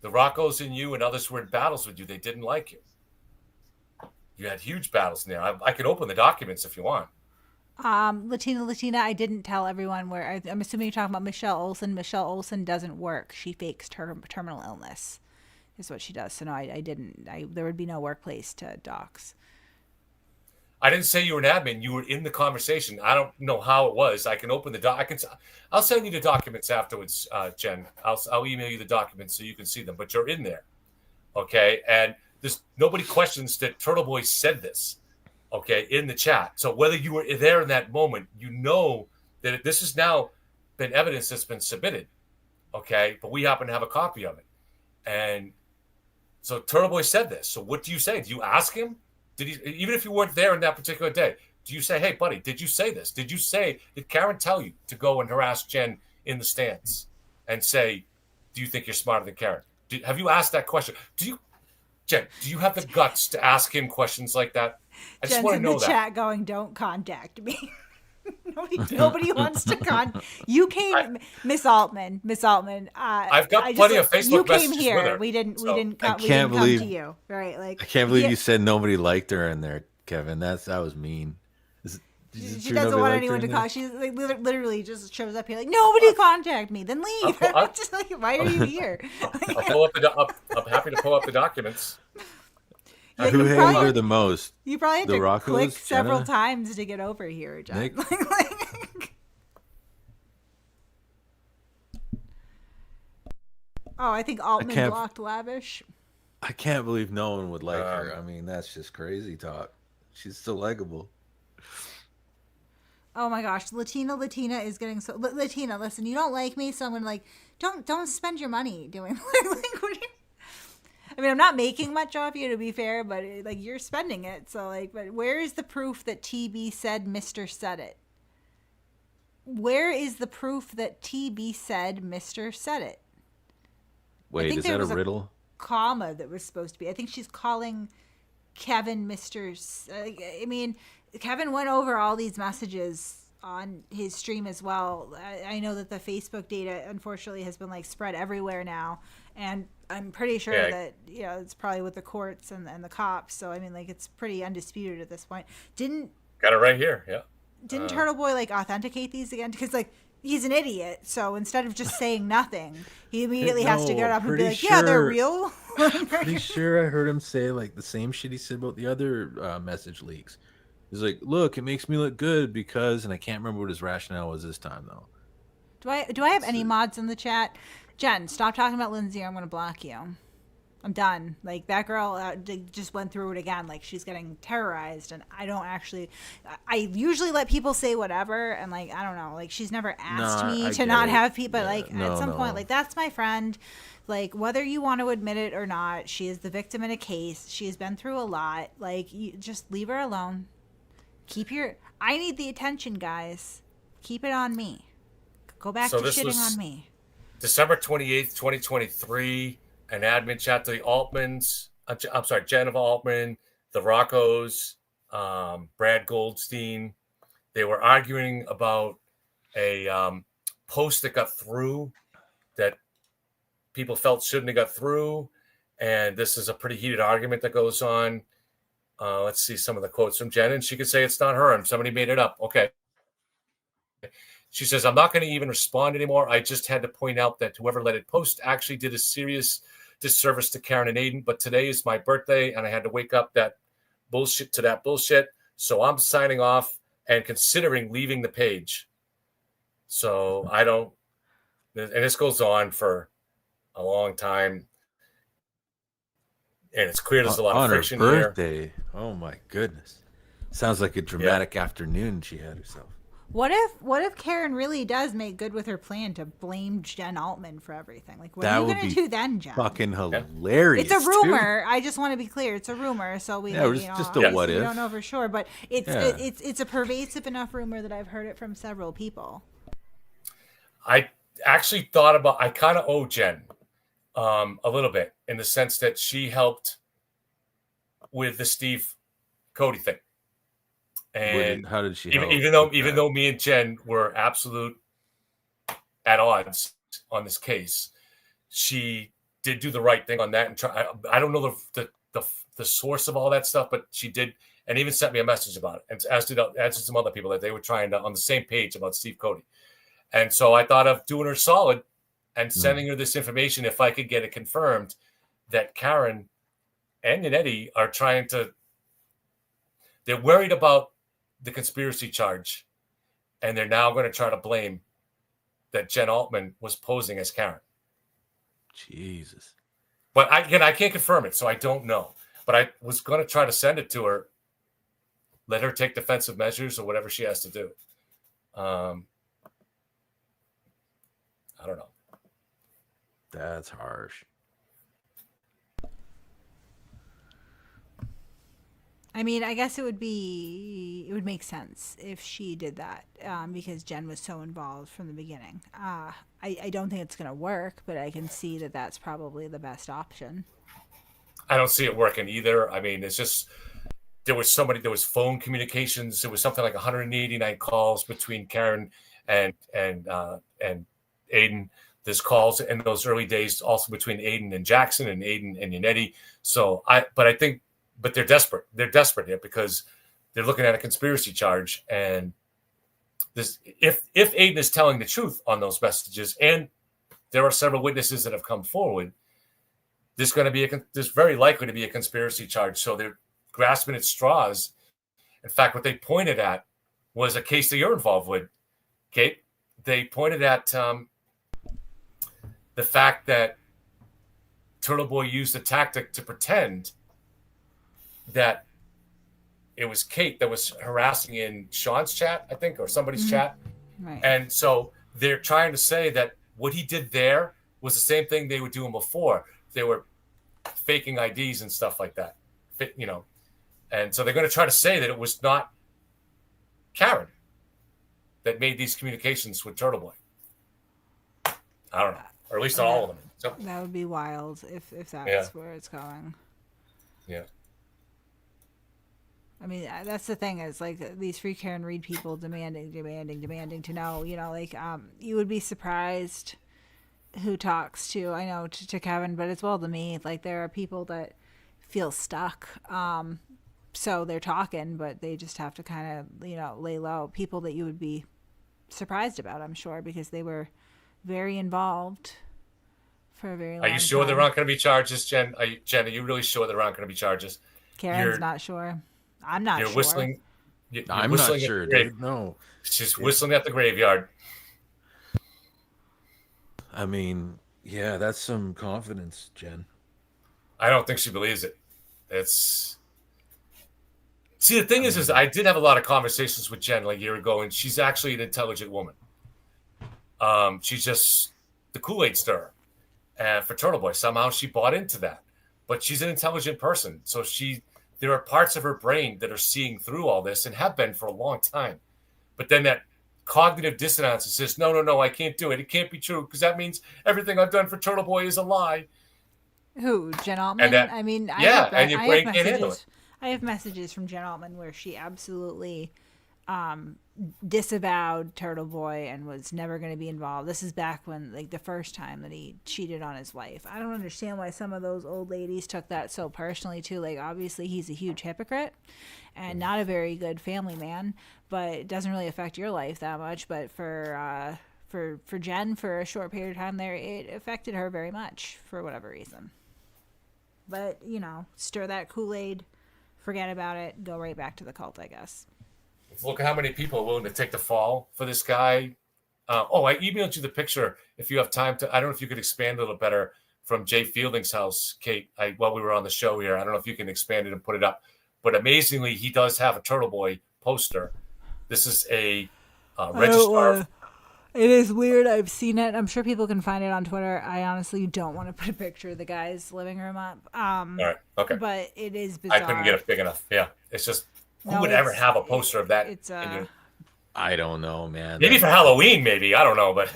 The Roccos and you and others were in battles with you. They didn't like you. You had huge battles in there. I can open the documents if you want. Latina, I didn't tell everyone where. I'm assuming you're talking about Michelle Olsen. Michelle Olsen doesn't work. She fakes terminal illness, is what she does. So no, I didn't. There would be no workplace to docs. I didn't say you were an admin. You were in the conversation. I don't know how it was. I can open the I'll send you the documents afterwards, Jen. I'll email you the documents so you can see them. But you're in there, okay? And nobody questions that Turtleboy said this, okay, in the chat. So whether you were there in that moment, you know that this has now been evidence that's been submitted, okay? But we happen to have a copy of it. And so Turtleboy said this. So what do you say? Do you ask him? Even if you weren't there in that particular day, do you say, hey, buddy, did you say this? Did Karen tell you to go and harass Jen in the stands and say, do you think you're smarter than Karen? Have you asked that question? Jen, do you have the guts to ask him questions like that? I just want to know that. Jen's in the chat going, don't contact me. Nobody wants to You came, Miss Altman. I've got plenty of Facebook messages with her. with her. We didn't come to you, right? Like, I can't believe you said nobody liked her in there, Kevin. That was mean. She doesn't want anyone to call. She's like literally just shows up here like, nobody contact me, then leave. I'm just like, why are you here? I'm happy to pull up the documents. Yeah, who hated her the most? You probably had the to Roccos, click several Jenna? times to get over here, John. Oh, I think Altman blocked Lavish. I can't believe no one would like her. I mean, that's just crazy talk. She's so likable. Oh my gosh, Latina is getting so. Latina, listen, you don't like me, so I'm gonna don't spend your money doing what are you? I mean, I'm not making much off you, to be fair, but you're spending it. So but where is the proof that TB said Mr. said it? Where is the proof that TB said Mr. said it? Wait, is that a riddle? Comma that was supposed to be. I think she's calling Kevin Mr. I mean, Kevin went over all these messages on his stream as well. I know that the Facebook data, unfortunately, has been spread everywhere now, and I'm pretty sure that it's probably with the courts and the cops. So I mean, it's pretty undisputed at this point. Got it right here? Yeah. Didn't Turtleboy authenticate these again? Because he's an idiot. So instead of just saying nothing, he immediately has to get up and be like, "Yeah, they're real." I'm pretty sure I heard him say the same shit he said about the other message leaks. He's like, "Look, it makes me look good because," and I can't remember what his rationale was this time though. Do I have any mods in the chat? Jen, stop talking about Lindsay or I'm going to block you. I'm done. That girl just went through it again. She's getting terrorized, and I I usually let people say whatever, and I don't know. She's never asked me to not have people, at some point, that's my friend. Whether you want to admit it or not, she is the victim in a case. She has been through a lot. You just leave her alone. I need the attention, guys. Keep it on me. Go back to shitting on me. December 28th, 2023, an admin chat to the Altmans. I'm sorry, Jennifer Altman, the Roccos, Brad Goldstein. They were arguing about a post that got through that people felt shouldn't have got through. And this is a pretty heated argument that goes on. Let's see some of the quotes from Jen. And she could say it's not her and somebody made it up. Okay. She says, I'm not going to even respond anymore. I just had to point out that whoever let it post actually did a serious disservice to Karen and Aiden. But today is my birthday, and I had to wake up that bullshit. So I'm signing off and considering leaving the page. So I don't, and this goes on for a long time. And it's clear there's a lot of friction here. On her birthday. Oh, my goodness. Sounds like a dramatic afternoon she had herself. What if Karen really does make good with her plan to blame Jen Altman for everything? Like, what are you gonna do then, Jen? Fucking hilarious. It's a rumor. I just want to be clear. It's a rumor, so we just a what we if. don't know for sure, but it's a pervasive enough rumor that I've heard it from several people. I actually thought about. I kind of owe Jen a little bit in the sense that she helped with the Steve Cody thing. And how did she? Even though me and Jen were absolute at odds on this case, she did do the right thing on that. And I don't know the source of all that stuff, but she did, and even sent me a message about it, and as did some other people that they were trying to on the same page about Steve Cody. And so I thought of doing her solid and sending her this information if I could get it confirmed that Karen and Yannetti are trying to. They're worried about the conspiracy charge, and they're now going to try to blame that Jen Altman was posing as Karen. Jesus. But I can't confirm it, so I don't know. But I was going to try to send it to her, let her take defensive measures or whatever she has to do. I don't know. That's harsh. I mean, I guess it would make sense if she did that because Jen was so involved from the beginning. I don't think it's going to work, but I can see that that's probably the best option. I don't see it working either. I mean, it's just there was phone communications. There was something like 189 calls between Karen and Aiden. There's calls in those early days also between Aiden and Jackson and Aiden and Yannetti. But they're desperate. They're desperate here because they're looking at a conspiracy charge. And this, if Aiden is telling the truth on those messages, and there are several witnesses that have come forward, there's very likely to be a conspiracy charge. So they're grasping at straws. In fact, what they pointed at was a case that you're involved with, Kate. They pointed at the fact that Turtleboy used a tactic to pretend that it was Kate that was harassing in Sean's chat, I think, or somebody's chat. Right. And so they're trying to say that what he did there was the same thing they were doing before. They were faking IDs and stuff like that, And so they're going to try to say that it was not Karen that made these communications with Turtleboy. I don't know, or at least not all of them. So, that would be wild if that's where it's going. Yeah. I mean, that's the thing is like these free Karen Reed people demanding to know, you would be surprised who talks to, I know to Kevin, but as well to me, like there are people that feel stuck. So they're talking, but they just have to kind of, lay low. People that you would be surprised about, I'm sure, because they were very involved for a very long time. Are you sure there aren't going to be charges, Jen? Are you really sure there aren't going to be charges? Karen's not sure. I'm not sure. Whistling. I'm not sure, dude. No. She's whistling at the graveyard. I mean, yeah, that's some confidence, Jen. I don't think she believes it. See, the thing is I did have a lot of conversations with Jen like a year ago, and she's actually an intelligent woman. She's just the Kool-Aid stirrer for Turtleboy. Somehow she bought into that. But she's an intelligent person, so there are parts of her brain that are seeing through all this and have been for a long time. But then that cognitive dissonance says, no, I can't do it. It can't be true because that means everything I've done for Turtleboy is a lie. Who, Jen Altman? And your brain can't handle it. I have messages from Jen Altman where she absolutely disavowed Turtleboy and was never going to be involved. This is back when, like, the first time that he cheated on his wife. I don't understand why some of those old ladies took that so personally too. Like, obviously he's a huge hypocrite and not a very good family man, but it doesn't really affect your life that much. But for Jen, for a short period of time there, it affected her very much for whatever reason. But, stir that Kool-Aid, forget about it, go right back to the cult, I guess. Look at how many people are willing to take the fall for this guy. I emailed you the picture if you have time to. I don't know if you could expand a little better from Jay Fielding's house, Kate, while we were on the show here. I don't know if you can expand it and put it up. But amazingly, he does have a Turtleboy poster. This is a registrar. It is weird. I've seen it. I'm sure people can find it on Twitter. I honestly don't want to put a picture of the guy's living room up. All right, okay. But it is bizarre. I couldn't get it big enough. Yeah, it's just who No, would ever have a poster of that? It's I don't know, man. Maybe for Halloween, maybe I don't know, but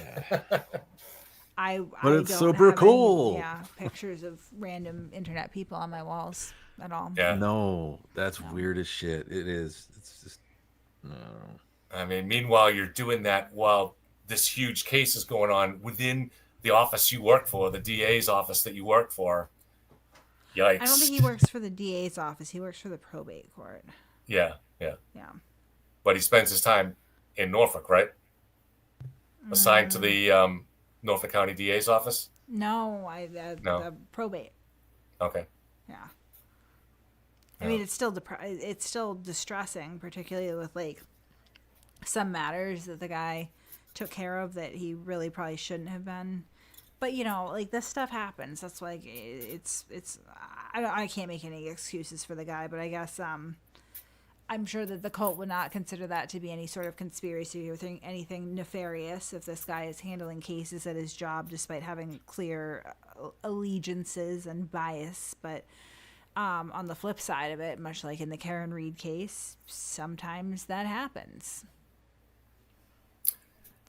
But it's don't super have cool. Pictures of random internet people on my walls at all. yeah. No, that's weird as shit. It is. It's just no. I mean, meanwhile, you're doing that while this huge case is going on within the office you work for, the DA's office that you work for. Yikes. I don't think he works for the DA's office. He works for the probate court. Yeah. Yeah. But he spends his time in Norfolk, right? Assigned to the Norfolk County DA's office? No, No. the probate. Okay. Yeah. I mean, it's still distressing, particularly with like some matters that the guy took care of that he really probably shouldn't have been. But like this stuff happens. That's like it's. I can't make any excuses for the guy, but I guess I'm sure that the cult would not consider that to be any sort of conspiracy or anything nefarious if this guy is handling cases at his job despite having clear allegiances and bias. But on the flip side of it, much like in the Karen Reed case, sometimes that happens.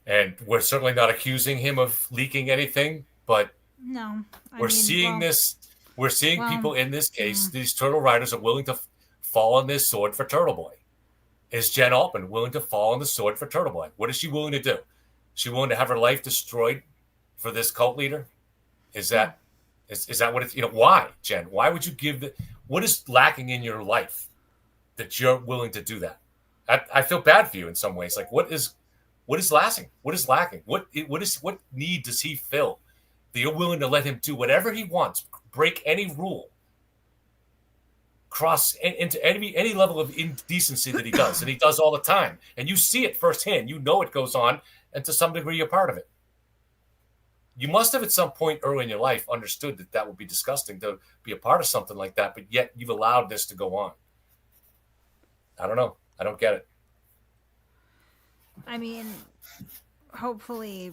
And we're certainly not accusing him of leaking anything, but no, we're seeing people in this case, these turtle riders are willing to fall on this sword for Turtleboy. Is Jen Altman willing to fall on the sword for Turtleboy? What is she willing to do? Is she willing to have her life destroyed for this cult leader? Is that what it's, why, Jen? Why would you what is lacking in your life that you're willing to do that? I feel bad for you in some ways. Like, what is lacking? What is lacking? What need does he fill that you're willing to let him do whatever he wants, break any rule, cross into any level of indecency that he does, and he does all the time, and you see it firsthand. You know it goes on, and to some degree, you're part of it. You must have at some point early in your life understood that would be disgusting to be a part of something like that, but yet you've allowed this to go on. I don't know. I don't get it. I mean, hopefully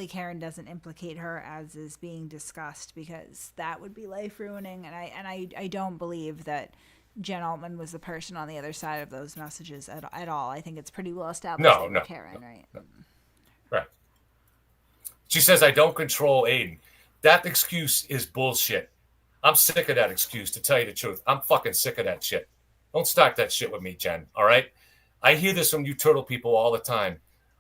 Karen doesn't implicate her as is being discussed, because that would be life ruining. And I don't believe that Jen Altman was the person on the other side of those messages at all. I think it's pretty well established that Karen, right? Right. She says, I don't control Aiden. That excuse is bullshit. I'm sick of that excuse, to tell you the truth. I'm fucking sick of that shit. Don't start that shit with me, Jen, all right? I hear this from you turtle people all the time.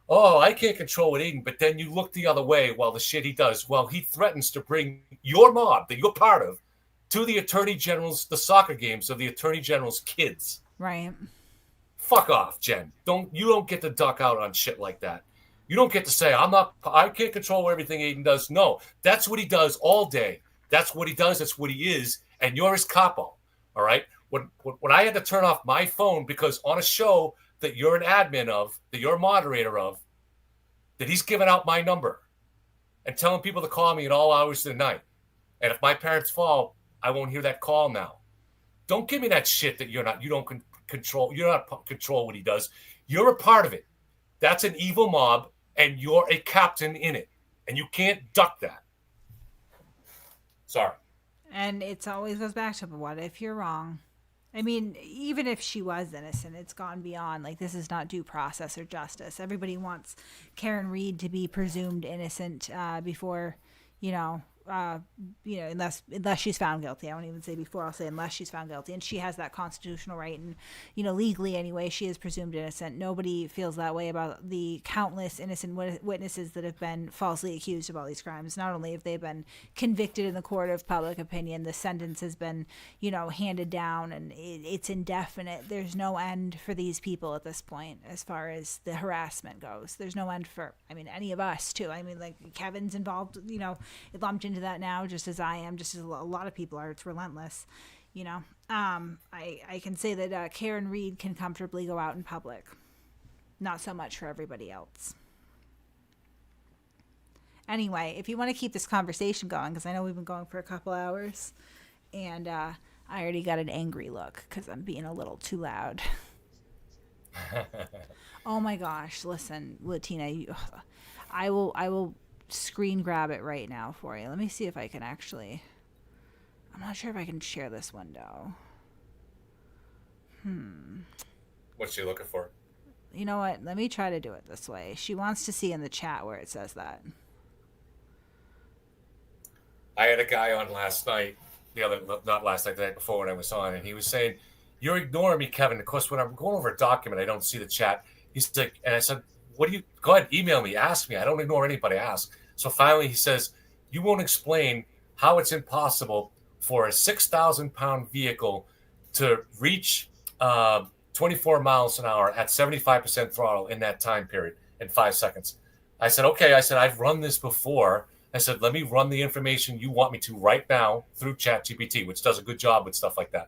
Oh, I can't control what Aiden, but then you look the other way while the shit he does. Well, he threatens to bring your mob that you're part of to the Attorney General's, the soccer games of the Attorney General's kids. Right. Fuck off, Jen. You don't get to duck out on shit like that. You don't get to say, I can't control everything Aiden does. No, that's what he does all day. That's what he does. That's what he is. And you're his capo. All right. When I had to turn off my phone because on a show that you're an admin of, that you're a moderator of, that he's giving out my number and telling people to call me at all hours of the night. And if my parents fall, I won't hear that call now. Don't give me that shit that you don't control what he does. You're a part of it. That's an evil mob, and you're a captain in it. And you can't duck that. Sorry. And it always goes back to, what if you're wrong? I mean, even if she was innocent, it's gone beyond. Like, this is not due process or justice. Everybody wants Karen Reed to be presumed innocent before, unless she's found guilty. I won't even say before. I'll say unless she's found guilty, and she has that constitutional right. And legally anyway, she is presumed innocent. Nobody feels that way about the countless innocent witnesses that have been falsely accused of all these crimes. Not only have they been convicted in the court of public opinion, the sentence has been handed down, and it's indefinite. There's no end for these people at this point as far as the harassment goes. There's no end for any of us too. Like Kevin's involved, lumped into that now, just as I am, just as a lot of people are. It's relentless. I can say that Karen Reed can comfortably go out in public. Not so much for everybody else. Anyway, if you want to keep this conversation going, because I know we've been going for a couple hours, and I already got an angry look because I'm being a little too loud. Oh my gosh! Listen, Latina, I will screen grab it right now for you. Let me see if I can actually. I'm not sure if I can share this window. What's she looking for? You know what? Let me try to do it this way. She wants to see in the chat where it says that. I had a guy on last night, not last night, the night before when I was on, and he was saying, "You're ignoring me, Kevin." Of course, when I'm going over a document, I don't see the chat. He's like, and I said, "What do you? Go ahead, email me, ask me. I don't ignore anybody. Ask." So finally, he says, "You won't explain how it's impossible for a 6,000-pound vehicle to reach 24 miles an hour at 75% throttle in that time period in 5 seconds." I said, "Okay." I said, "I've run this before." I said, "Let me run the information you want me to right now through ChatGPT, which does a good job with stuff like that."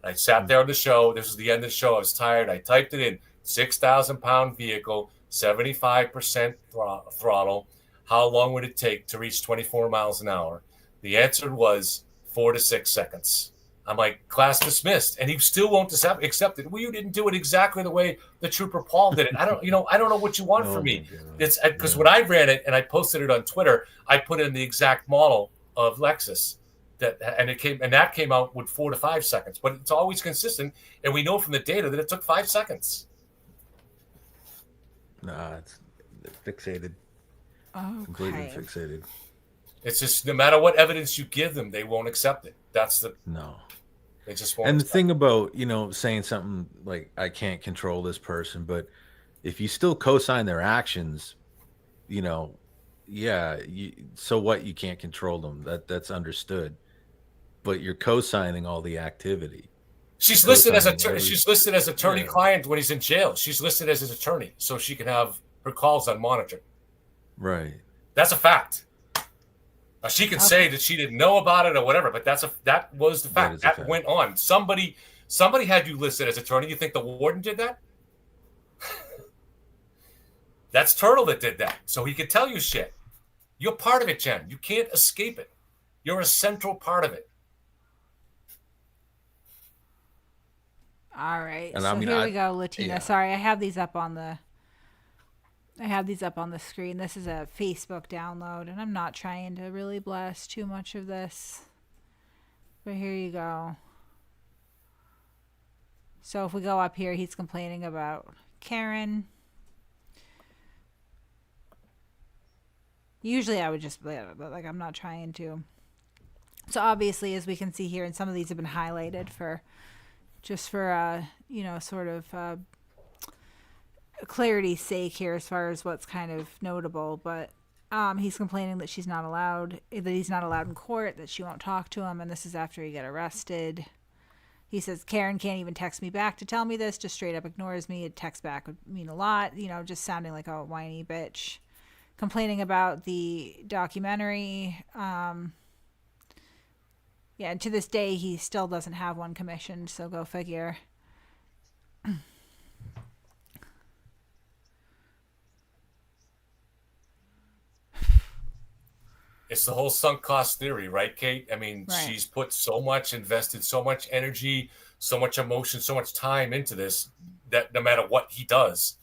And I sat there on the show. This was the end of the show. I was tired. I typed it in: 6,000-pound vehicle, 75% throttle. How long would it take to reach 24 miles an hour? The answer was 4 to 6 seconds. I'm like, class dismissed, and he still won't accept it. Well, you didn't do it exactly the way the trooper Paul did it. I don't know what you want from me. It's because when I ran it and I posted it on Twitter, I put in the exact model of Lexus that came out with 4 to 5 seconds, but it's always consistent, and we know from the data that it took 5 seconds. Nah, it's fixated. Okay. Completely fixated. It's just no matter what evidence you give them, they won't accept it. No. They just won't. And the thing about, saying something like, I can't control this person, but if you still co-sign their actions, so what? You can't control them. That's understood. But you're co-signing all the activity. She's listed as attorney-client when he's in jail. She's listed as his attorney, so she can have her calls unmonitored. Right. That's a fact. She can say that she didn't know about it or whatever, but that was the fact. That went on. Somebody had you listed as attorney. You think the warden did that? That's Turtle that did that. So he could tell you shit. You're part of it, Jen. You can't escape it. You're a central part of it. All right. And so here we go, Latina. Yeah. Sorry, I have these up on the screen. This is a Facebook download, and I'm not trying to really blast too much of this. But here you go. So if we go up here, he's complaining about Karen. Usually I would just, but I'm not trying to. So obviously, as we can see here, and some of these have been highlighted for sort of clarity's sake here as far as what's kind of notable. But he's complaining that he's not allowed in court, that she won't talk to him, and this is after he got arrested. He says, Karen can't even text me back to tell me this, just straight up ignores me. A text back would mean a lot, just sounding like a whiny bitch. Complaining about the documentary. And to this day, he still doesn't have one commissioned, so go figure. It's the whole sunk cost theory, right, Kate? I mean, right. She's put invested so much energy, so much emotion, so much time into this that no matter what he does,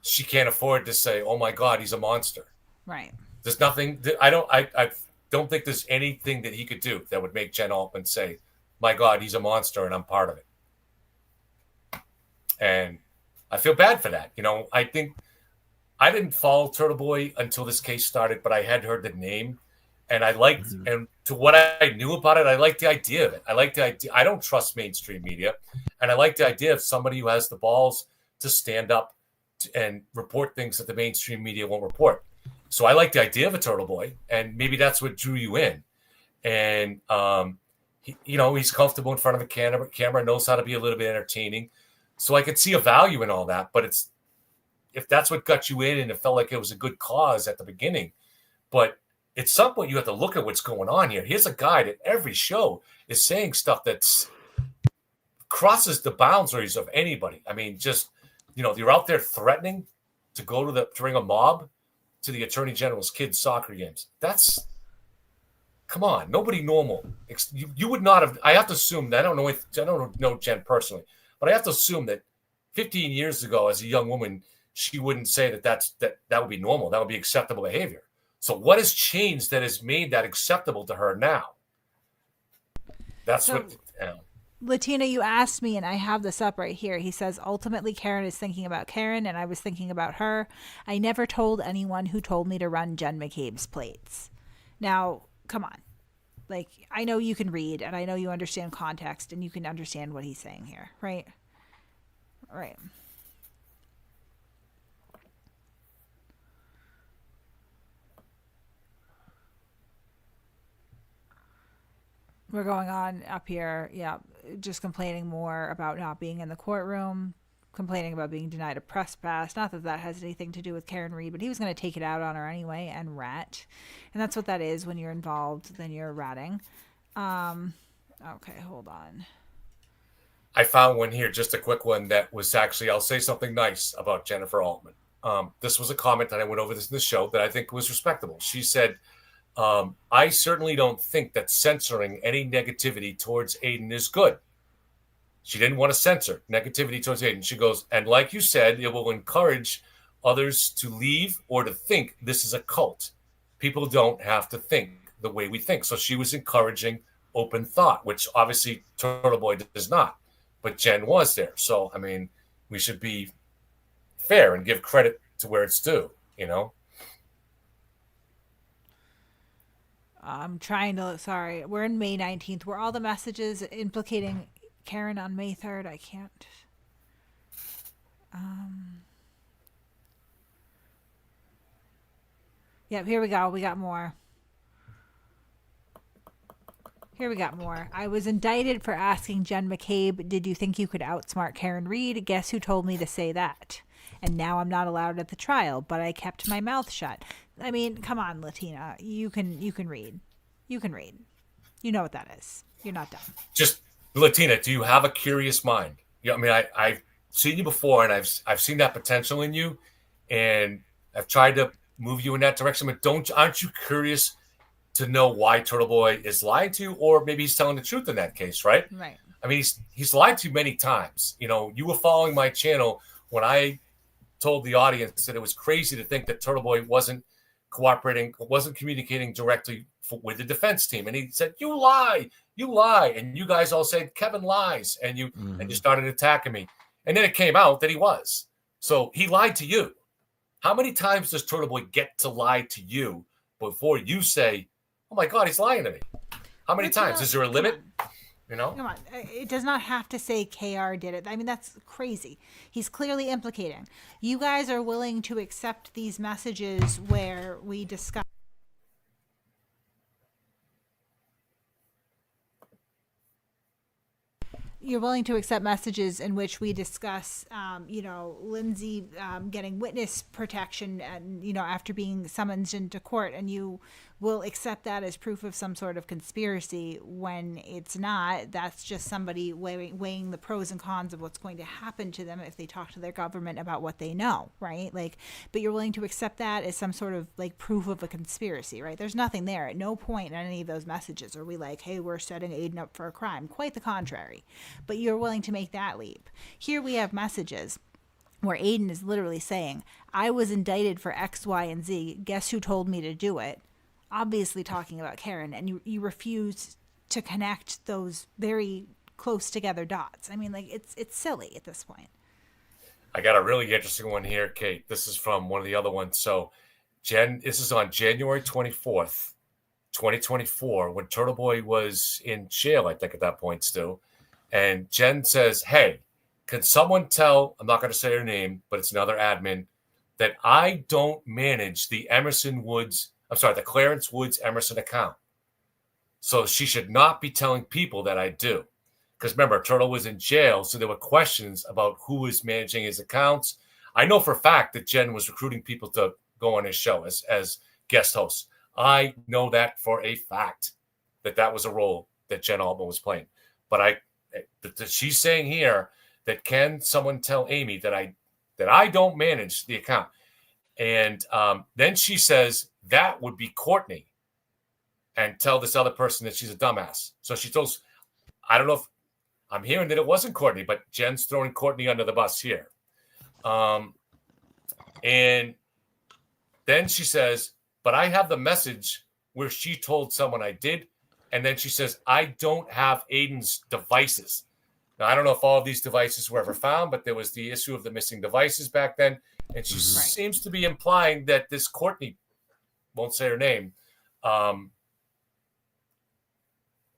she can't afford to say, "Oh my God, he's a monster." Right. There's nothing. I don't think there's anything that he could do that would make Jen Altman say, "My God, he's a monster, and I'm part of it." And I feel bad for that. I think I didn't follow Turtleboy until this case started, but I had heard the name, and I liked, and to what I knew about it, I liked the idea of it. I like the idea. I don't trust mainstream media, and I like the idea of somebody who has the balls to stand up and report things that the mainstream media won't report. So I like the idea of a Turtleboy, and maybe that's what drew you in. And he's comfortable in front of a camera, knows how to be a little bit entertaining. So I could see a value in all that, but if that's what got you in and it felt like it was a good cause at the beginning, but at some point you have to look at what's going on here. Here's a guy that every show is saying stuff that's crosses the boundaries of anybody. I mean, just, you're out there threatening to bring a mob to the Attorney General's kids' soccer games. Come on, nobody normal. You would not have. I have to assume that I don't know Jen personally, but I have to assume that 15 years ago, as a young woman, she wouldn't say that would be normal. That would be acceptable behavior. So what has changed that has made that acceptable to her now? That's what. Latina, you asked me, and I have this up right here. He says, ultimately, Karen is thinking about Karen, and I was thinking about her. I never told anyone who told me to run Jen McCabe's plates. Now, come on. Like, I know you can read, and I know you understand context, and you can understand what he's saying here, right? Right. We're going on up here, yeah, just complaining more about not being in the courtroom, complaining about being denied a press pass. Not that that has anything to do with Karen Reed, but he was going to take it out on her anyway and rat. And that's what that is when you're involved, then you're ratting. Okay, hold on. I found one here, just a quick one that was actually, I'll say something nice about Jennifer Altman. This was a comment that I went over this in the show that I think was respectable. She said, I certainly don't think that censoring any negativity towards Aiden is good. She didn't want to censor negativity towards Aiden. She goes, and like you said, it will encourage others to leave or to think this is a cult. People don't have to think the way we think. So she was encouraging open thought, which obviously Turtleboy does not. But Jen was there. So, I mean, we should be fair and give credit to where it's due, you know? I'm trying to, sorry, we're in May 19th. Were all the messages implicating Karen on May 3rd? I can't. Yep, here we go. We got more. Here we got more. I was indicted for asking Jen McCabe, did you think you could outsmart Karen Reed? Guess who told me to say that? And now I'm not allowed at the trial, but I kept my mouth shut. I mean, come on, Latina. You can read. You can read. You know what that is. You're not dumb. Just, Latina, do you have a curious mind? Yeah, I mean, I've seen you before, and I've seen that potential in you, and I've tried to move you in that direction. But aren't you curious to know why Turtleboy is lying to you, or maybe he's telling the truth in that case, right? Right. I mean, he's lied to you many times. You know, you were following my channel when I told the audience that it was crazy to think that Turtleboy wasn't cooperating, wasn't communicating directly with the defense team. And he said, you lie. And you guys all said, Kevin lies. And you started attacking me. And then it came out that he was. So he lied to you. How many times does Turtleboy get to lie to you before you say, oh my God, he's lying to me? How many times? Is there a limit? You know? Come on. It does not have to say KR did it. I mean, that's crazy. He's clearly implicating. You guys are willing to accept these messages where we discuss. You're willing to accept messages in which we discuss, Lindsay getting witness protection and, after being summoned into court, and you will accept that as proof of some sort of conspiracy when it's not. That's just somebody weighing the pros and cons of what's going to happen to them if they talk to their government about what they know, right? But you're willing to accept that as some sort of proof of a conspiracy, right? There's nothing there. At no point in any of those messages are we like, hey, we're setting Aiden up for a crime. Quite the contrary. But you're willing to make that leap. Here we have messages where Aiden is literally saying, I was indicted for X, Y, and Z. Guess who told me to do it? Obviously talking about Karen, and you refuse to connect those very close together dots. I mean, it's silly at this point. I got a really interesting one here, Kate. This is from one of the other ones. So, this is on January 24th, 2024, when Turtleboy was in jail, I think at that point still. And Jen says, hey, can someone tell, I'm not going to say her name, but it's another admin, that I don't manage the Clarence Woods Emerson account. So she should not be telling people that I do. Because remember, Turtle was in jail, so there were questions about who was managing his accounts. I know for a fact that Jen was recruiting people to go on his show as guest hosts. I know that for a fact, that was a role that Jen Altman was playing. But she's saying here that can someone tell Amy that I don't manage the account? And then she says that would be Courtney, and tell this other person that she's a dumbass. So she tells, I don't know if I'm hearing that it wasn't Courtney, but Jen's throwing Courtney under the bus here. And then she says, but I have the message where she told someone I did. And then she says, I don't have Aiden's devices. Now, I don't know if all of these devices were ever found, but there was the issue of the missing devices back then. And she seems to be implying that this Courtney, won't say her name,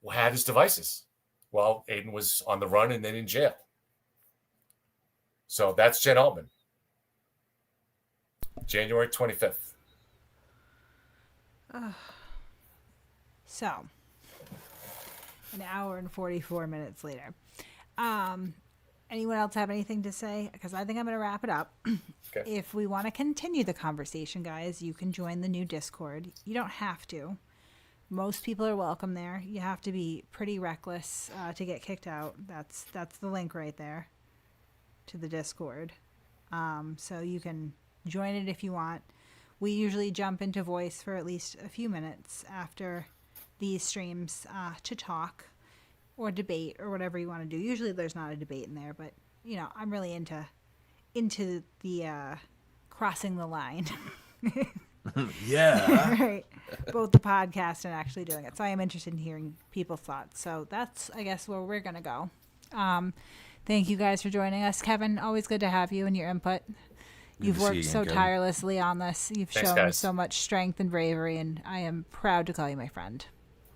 had his devices while Aiden was on the run and then in jail. So that's Jen Altman. January 25th. So, an hour and 44 minutes later. Anyone else have anything to say? Because I think I'm going to wrap it up. Okay. If we want to continue the conversation, guys, you can join the new Discord. You don't have to. Most people are welcome there. You have to be pretty reckless to get kicked out. That's the link right there to the Discord. So you can join it if you want. We usually jump into voice for at least a few minutes after these streams to talk or debate or whatever you want to do. Usually there's not a debate in there, but you know, I'm really into the crossing the line. Yeah. Right. Both the podcast and actually doing it. So I am interested in hearing people's thoughts. So that's, I guess, where we're going to go. Thank you guys for joining us. Kevin, always good to have you and your input. You've worked so tirelessly on this. You've shown so much strength and bravery, and I am proud to call you my friend.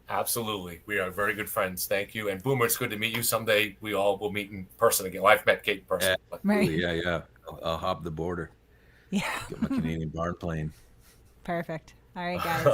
Absolutely. We are very good friends. Thank you. And Boomer, it's good to meet you. Someday we all will meet in person again. Well, I've met Kate in person. Yeah, right. Yeah. I'll hop the border. Yeah. Get my Canadian barn plane. Perfect. All right, guys.